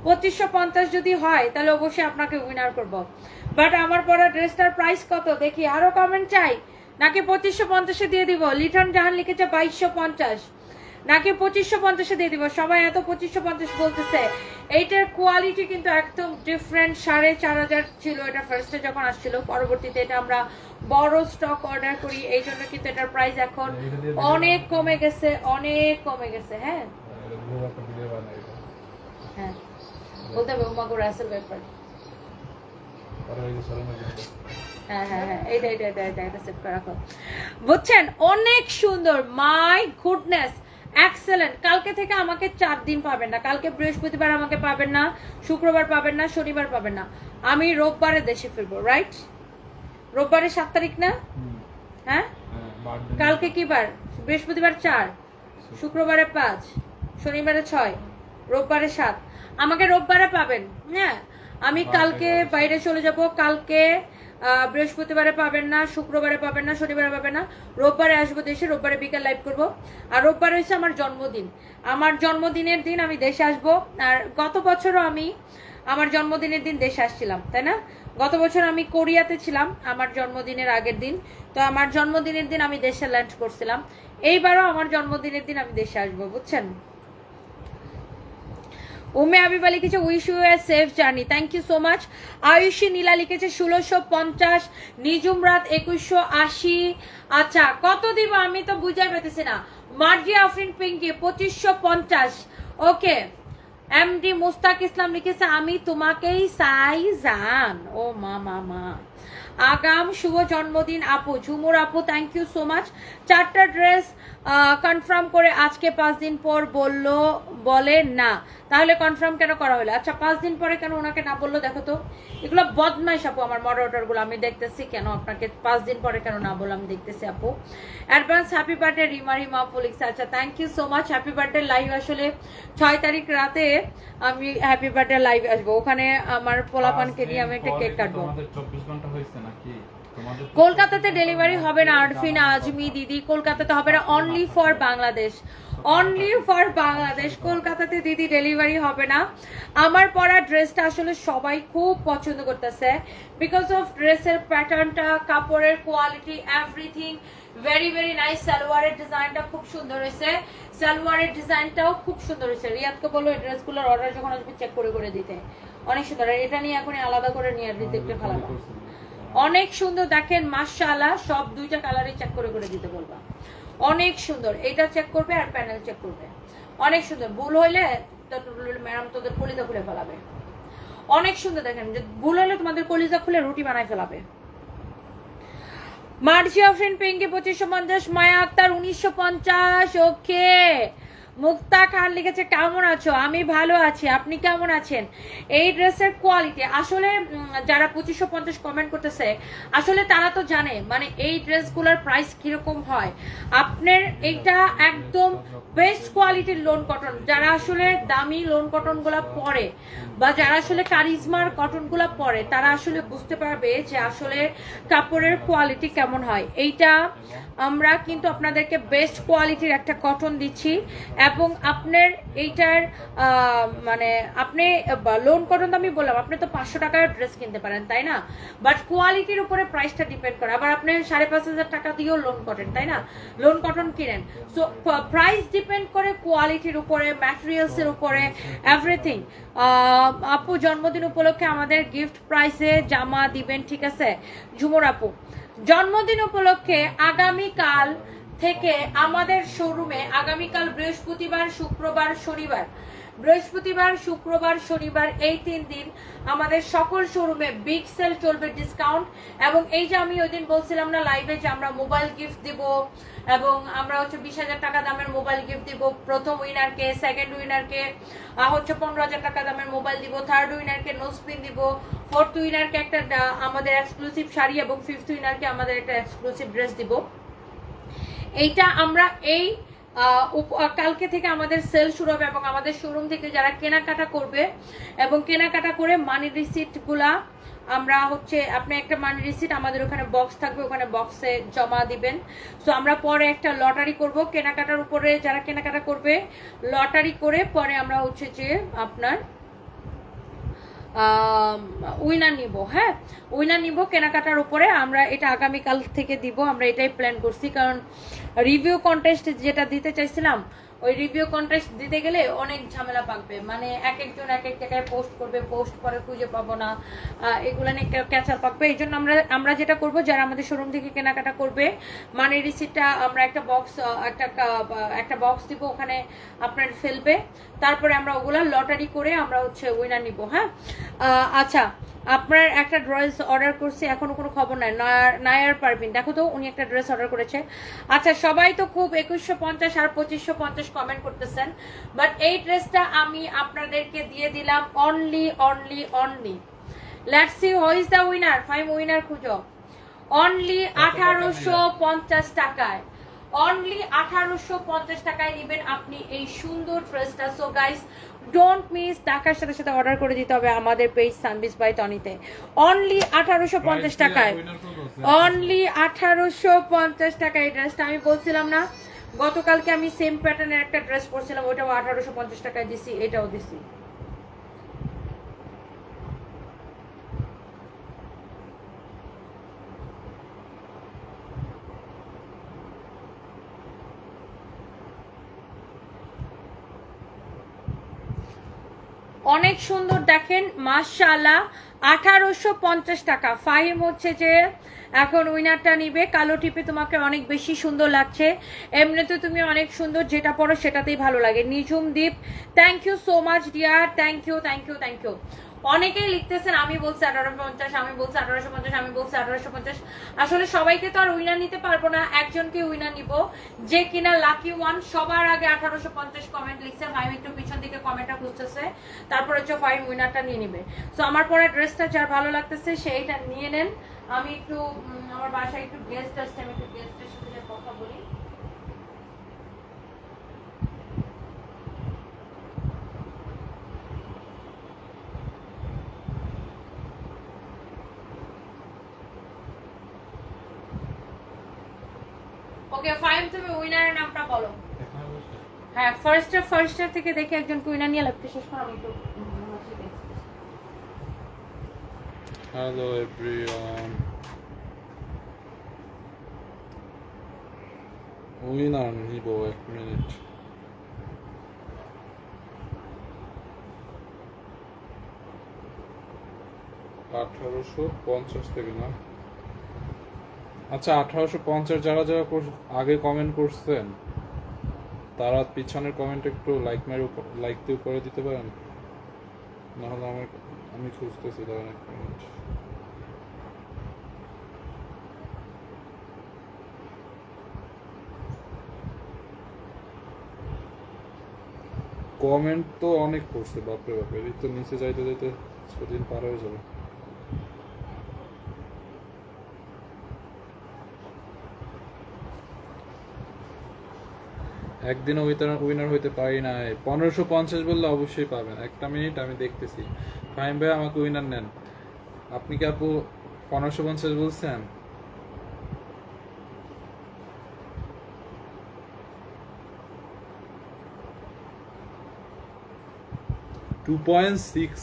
2550 যদি হয় তাহলে অবশ্যই আপনাকে উইনার করব। বাট আমার পরা ড্রেসটার প্রাইস কত দেখি, আরো কমেন্ট চাই নাকি 2550 দিয়ে দিব? লিটন জাহান লিখেছে 2250, নাকি 2550 দিয়ে দিব? সবাই এত 2550 বলতেছে। এইটার কোয়ালিটি কিন্তু একদম ডিফারেন্ট। 4500 ছিল এটা ফার্স্টে যখন আসছিল, পরবর্তীতে এটা আমরা বড় স্টক অর্ডার করি, এই জন্য কিন্তু এটার প্রাইস এখন অনেক কমে গেছে, অনেক কমে গেছে। হ্যাঁ হ্যাঁ, বলতে হবে উম্মা গো রাসেল ব্যাপার। হ্যাঁ হ্যাঁ হ্যাঁ, এইটা এটা এটা এটা সেট করে রাখো, বুঝছেন? অনেক সুন্দর, মাই গুডনেস, এক্সেলেন্ট। কালকে থেকে আমাকে 4 দিন পাবেন না। কালকে বৃহস্পতিবার আমাকে পাবেন না, শুক্রবার পাবেন না, শনিবার পাবেন না। আমি রোববারে দেশে ফিরবো। রাইট, রোববারে 7 তারিখ না? হ্যাঁ, কালকে কি বার? বৃহস্পতিবার 4, শুক্রবারে 5, শনিবারে 6, রোববারে 7। আমাকে রোববারে পাবেন। হ্যাঁ, আমি কালকে বাইরে চলে যাব। কালকে বৃহস্পতিবারে পাবেন না, শুক্রবারে পাবেন না, শনিবারে পাবেন না, রোববারে আসবো দেশে। রোববারে বিকাল লাইভ করব। আর রোববারে হচ্ছে আমার জন্মদিন। আমার জন্মদিনের দিন আমি দেশে আসবো। আর গত বছরও আমি আমার জন্মদিনের দিন দেশে আসছিলাম, তাই না? গত বছর আমি কোরিয়াতে ছিলাম আমার জন্মদিনের আগের দিন, তো আমার জন্মদিনের দিন আমি দেশে ল্যান্ড করছিলাম। এইবারও আমার জন্মদিনের দিন আমি দেশে আসবো, বুঝছেন? উম্মে হাবিবা লিখেছে wish you a safe journey, thank you so much. Ayushi Nila লিখেছে 1650, নিজুম রাত 2180। আচ্ছা, কত দিব আমি তো বুঝাই পেতেছি না। মার্জি আফরিন পিঙ্কি 2550। ওকে, এমডি মুস্তাক ইসলাম লিখেছে আমি তোমাকেই চাই জান। ও মা মা মা, আগাম শুভ জন্মদিন আপু। ঝুমুর আপু, থ্যাংক ইউ সো মাচ। 4টা ড্রেস কনফার্ম করে আজকে 5 দিন পর বলে না, তাহলে কনফার্ম কেন করা হলো? আচ্ছা, 5 দিন পরে কেন ওনাকে না বললো? দেখো তো, এগুলো বদমাইশ আপু। আমার মডারেটর গুলো আমি দেখতেছি, কেন আপনাকে 5 দিন পরে কেন না বললাম দেখতেছি আপু। Advance happy birthday Rima Rima আপু লিখছে। আচ্ছা, থ্যাংক ইউ সো মাচ। হ্যাপি বার্থডে লাইভ আসলে 6 তারিখ রাতে আমি হ্যাপি বার্থডে লাইভ আসবো। ওখানে আমার পোলাপানকে নিয়ে আমি একটা কেক কাটবো। কলকাতাতে ডেলিভারি হবে না আরফিনা আজমি দিদি, কলকাতাতে হবে না, only for Bangladesh, only for Bangladesh. কলকাতাতে দিদি ডেলিভারি হবে না। আমার পরা ড্রেসটা আসলে সবাই খুব পছন্দ করতেছে, বিকজ অফ ড্রেসের প্যাটার্নটা, কাপড়ের quality, everything very very nice. সালোয়ারের ডিজাইনটা খুব সুন্দর হয়েছে, সালোয়ারের ডিজাইনটাও খুব সুন্দর হয়েছে। রিয়াদকে বলো এই ড্রেসগুলোর অর্ডার যখন আসবে চেক করে করে দিতে, অনেক সুন্দর। এটা নিয়ে এখন আলাদা করে নিয়ে আর দিতে ভালো, অনেক সুন্দর। দেখেন মাশাআল্লাহ, সব 2টা কালারই চেক করে করে দিতে বলবা, অনেক সুন্দর। এটা চেক করবে আর প্যানেল চেক করবে, অনেক সুন্দর। ভুল হইলে ম্যাডাম তোদের কলিজা খুলে ফেলাবে। অনেক সুন্দর দেখেন, যে ভুল হলে তোমাদের কলিজা খুলে রুটি বানায় ফেলাবে। মার্জিয়া ফ্রেন্ড পিঙ্কি 2550, মায়া আক্তার 1950। ওকে, মুক্তা খান লিখেছে কেমন আছো? আমি ভালো আছি, আপনি কেমন আছেন? এই ড্রেসের কোয়ালিটি আসলে যারা 2550 কমেন্ট করতেছে আসলে তারা তো জানে মানে এই ড্রেসগুলোর প্রাইস কিরকম হয়। আপনার এইটা একদম বেস্ট কোয়ালিটির লোন কটন। যারা আসলে দামি লোন কটন গুলা পরে বা যারা আসলে কারিজমার কটন গুলা পরে তারা আসলে বুঝতে পারবে যে আসলে কাপড়ের কোয়ালিটি কেমন হয়। এইটা আমরা কিন্তু আপনাদেরকে বেস্ট কোয়ালিটির একটা কটন দিচ্ছি এবং আপনার এইটার মানে আপনি লোন কটন তো আমি বললাম আপনি তো 500 টাকার ড্রেস কিনতে পারেন তাই না, বাট কোয়ালিটির উপরে প্রাইসটা ডিপেন্ড করে। আবার আপনি 5,500 টাকা দিয়েও লোন কটন তাই না, লোন কটন কিনেন। সো প্রাইস ডিপেন্ড করে কোয়ালিটির উপরে, ম্যাটেরিয়ালসের উপরে, এভরিথিং। আপু জন্মদিন উপলক্ষে আমাদের গিফট প্রাইসে জামা দিবেন, ঠিক আছে ঝুমুর আপু? জন্মদিন উপলক্ষে আগামীকাল থেকে আমাদের শোরুমে, আগামীকাল বৃহস্পতিবার, শুক্রবার, শনিবার, বৃহস্পতিবার, শুক্রবার, শনিবার এই 3 দিন আমাদের সকল শোরুমে বিগ সেল চলবে, ডিসকাউন্ট। এবং এই যে আমি ওই দিন বলছিলাম না লাইভে যে আমরা মোবাইল গিফট দিব এবং আমরা হচ্ছে 20,000 টাকা দামের মোবাইল গিফট দিব প্রথম উইনারকে, সেকেন্ড উইনারকে হচ্ছে 15,000 টাকা দামের মোবাইল দিব, থার্ড উইনারকে নোসপিন দিব, ফোর্থ উইনারকে একটা আমাদের এক্সক্লুসিভ শাড়ি এবং ফিফথ উইনারকে আমাদের একটা এক্সক্লুসিভ ড্রেস দিব। এইটা আমরা এই কালকে থেকে আমাদের সেল শুরু হবে এবং আমাদের শোরুম থেকে যারা কেনাকাটা করবে এবং কেনাকাটা করে মানি রিসিট গুলা আমরা হচ্ছে আপনি একটা মানি রিসিট আমাদের ওখানে বক্স থাকবে, ওখানে বক্সে জমা দিবেন। সো আমরা পরে একটা লটারি করব কেনাকাটার উপরে, যারা কেনাকাটা করবে লটারি করে পরে আমরা হচ্ছে যে আপনার উইনার নিব। হ্যাঁ, উইনার নিব কেনাকাটার উপরে। আমরা এটা আগামীকাল থেকে দিব, আমরা এটাই প্ল্যান করছি। কারণ রিভিউ কন্টেস্ট যেটা দিতে চাইছিলাম ওই রিভিউ কন্টেস্ট দিতে গেলে অনেক ঝামেলা পাকবে, মানে এক একজন এক এক জায়গায় পোস্ট করবে, পোস্ট করে খুঁজে পাবো না, এগুলো নিয়ে ক্যাচাল পাকবে। এই জন্য আমরা যেটা করব, যারা আমাদের শোরুম থেকে কেনাকাটা করবে মানে রিসিটটা আমরা একটা বক্স দিব, ওখানে আপনার ফেলবে, তারপরে আমরা ওগুলা লটারি করে আমরা হচ্ছে উইনার নিব। হ্যাঁ, আচ্ছা আপনার একটা ড্রেস অর্ডার করছি, এখনো কোনো খবর নাই। নায়ার পারভিন, দেখো তো উনি একটা ড্রেস অর্ডার করেছে। আচ্ছা সবাই তো খুব 2150 আর 2550 কমেন্ট করতেছেন, বাট এই ড্রেসটা আমি আপনাদেরকে দিয়ে দিলাম only let's see who is the winner. Five winner খুঁজো। অনলি 1850 টাকায়, অনলি 1850 টাকায় নেবেন আপনি এই সুন্দর ড্রেসটা। সো গাইস ডোন্ট মিস, টাকার সাথে সাথে অর্ডার করে দিতে হবে আমাদের পেজ সানবিস বাই তনিতে। অনলি 1850 টাকায়, অনলি 1850 টাকায় এই ড্রেসটা। আমি বলছিলাম না গতকালকে আমি সেম প্যাটার্নের একটা ড্রেস পরছিলাম, ওটাও 1850 টাকায় দিছি, এটাও দিছি। অনেক সুন্দর দেখেন মাশাআল্লাহ, 1850 টাকা। ফাহিম হচ্ছে যে এখন উইনারটা নিবে। কালো টিপে তোমাকে অনেক বেশি সুন্দর লাগছে, এমনিতে তুমি অনেক সুন্দর, যেটা পরো সেটাতেই ভালো লাগে। Nijhum Dip, thank you so much dear, thank you thank you thank you. অনেকেই লিখতেছেন আমি বলছি 1850, আমি বলছি 1850, আমি বলছি 1850। আসলে সবাইকে তো আর উইনার নিতে পারবো না, একজনকে উইনার নিব যে কিনা লাকি ওয়ান সবার আগে 1850 কমেন্ট লিখছে। ফাইম একটু পিছন দিকে কমেন্টটা খুঁজতেছে, তারপর হচ্ছে ফাইম উইনারটা নিয়ে নিবে। সো আমার পরে ড্রেসটা যার ভালো লাগতেছে সেইটা নিয়ে নেন। আমি একটু আমার বাসায় একটু গেস্ট আসছে, আমি একটু গেস্টের সাথে কথা বলি। ওকে ফাইম, তুমি উইনারের নামটা বলো। হ্যাঁ, ফার্স্টার থেকে দেখে একজন উইনার নিয়ে লাগতে শেষ করো। আমি একটু হ্যালো এভরিওয়ান, উইনার নিব 1 মিনিট। $1850 থেকে না? আচ্ছা 1850 যারা যারা আগে কমেন্ট করছেন তারা পিছনের কমেন্ট একটু লাইক দিয়ে করে দিতে পারেন, নাহলে আমি খুঁজতেছি দাঁড়ান এক মিনিট। কমেন্ট তো অনেক পড়ছে, বাপরে বাপরে, এই তো নিচে যাইতে যাইতে সেদিন পার হয়ে যাবে। একদিনও উইনার হইতে পারি না। 1550 বললে অবশ্যই পাবেন। একটা মিনিট আমি দেখতেছি। ফাহিম ভাই আমাকে উইনার নেন। আপনি কি আপু 1550 বলছেন?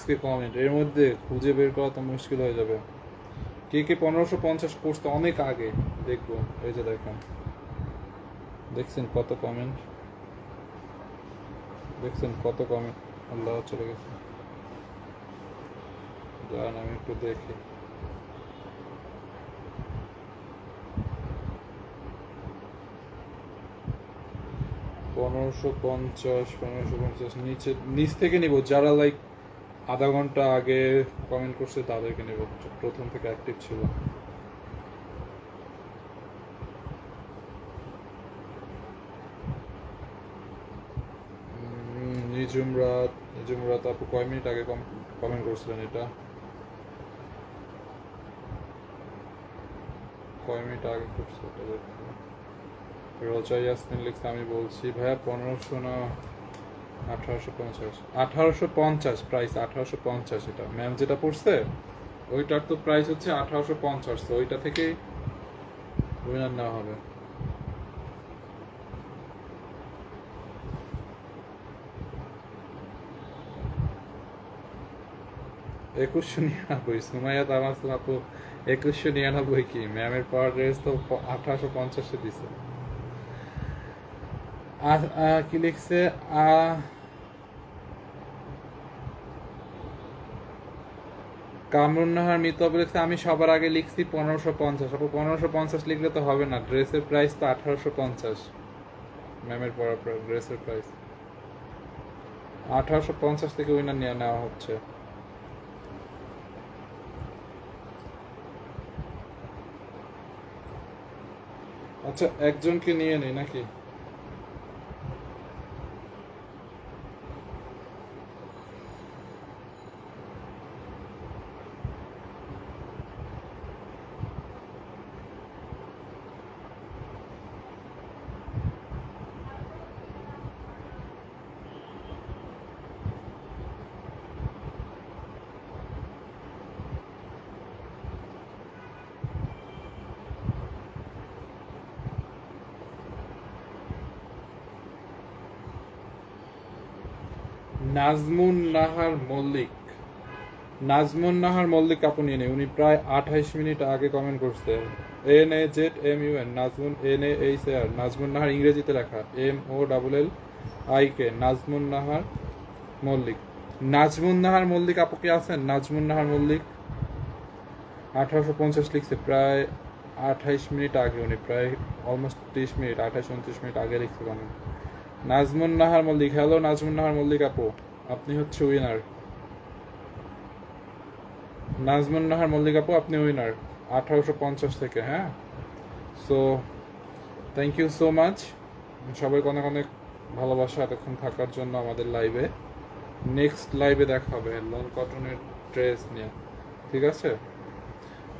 কে কমেন্ট, এর মধ্যে খুঁজে বের করা তো মুশকিল হয়ে যাবে। কে 1550 করতে অনেক আগে দেখবো। এই যে দেখেন, দেখছেন কত কমেন্ট, দেখছেন কত কমেন্ট। আল্লাহ, চলে গেছে, যান আমি একটু দেখি। পনেরোশো পঞ্চাশ নিচ থেকে নিব। যারা লাইক আধা ঘন্টা আগে কমেন্ট করছে তাদেরকে নেব, প্রথম থেকে অ্যাক্টিভ ছিল। নিজুমরাত আপু কয় মিনিট আগে কমেন্ট করছিলেন? এটা কয় মিনিট আগে করছে এটা দেখতে। রোজা ইয়াসমিন লিখছে, আমি বলছি ভাইয়া 1500 না 1850? 1850 প্রাইস, 1850। এটা ম্যাম যেটা পড়ছে ওইটার তো প্রাইস হচ্ছে 1850, তো ওইটা থেকেই উইনার নেওয়া হবে। $2199 সুমাইয়া তামাসুম আপু 2199 কি? ম্যামের পাওয়ার ড্রেস তো 1850 দিছে। কি লিখছে? কামরুন্নাহার মিতব লিখছে, আমি সবার আগে লিখছি 1550। আপু 1550 লিখলে তো হবে না, ড্রেসের প্রাইস তো 1850। ম্যামের পরা ড্রেসের প্রাইস 1850 থেকে উইনার নিয়ে নেওয়া হচ্ছে। আচ্ছা, একজনকে নিয়ে নেই নাকি? নাজমুন নাহার মল্লিক আপু নিয়ে নেই। উনি প্রায় 28 মিনিট আগে কমেন্ট করছে। NAZMUN নাজমুন, NAHAR নাজমুন নাহার, ইংরেজিতে লেখা MOLLIK নাজমুন নাহার মল্লিক। নাজমুন নাহার মল্লিক আপু কি আছেন? নাজমুন নাহার মল্লিক 1850 লিখছে, প্রায় 28 মিনিট আগে। উনি প্রায় অলমোস্ট 30 মিনিট, 28-29 মিনিট আগে লিখছে কমেন্ট। নাজমুন নাহার মল্লিক, হ্যালো নাজমুন নাহার মল্লিক আপু, আপনি হচ্ছে উইনার। নাজমুন নাহার মল্লিক আপু, আপনি উইনার 1850 থেকে। হ্যাঁ, so thank you so much সবাইকে, অনেক অনেক ভালোবাসা এতক্ষণ থাকার জন্য আমাদের লাইভে। নেক্সট লাইভে দেখা হবে লং কটনের ড্রেস নিয়ে, ঠিক আছে?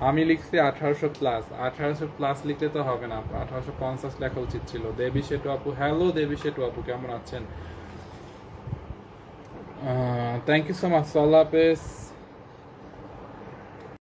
আমি লিখছি 1800+। 1800+ লিখলে তো হবে না, 1850 লেখা উচিত ছিল। দেবী শেটু আপু, হ্যালো দেবী শেটু আপু, কেমন আছেন? Thank you so much. আল্লাহ হাফেজ।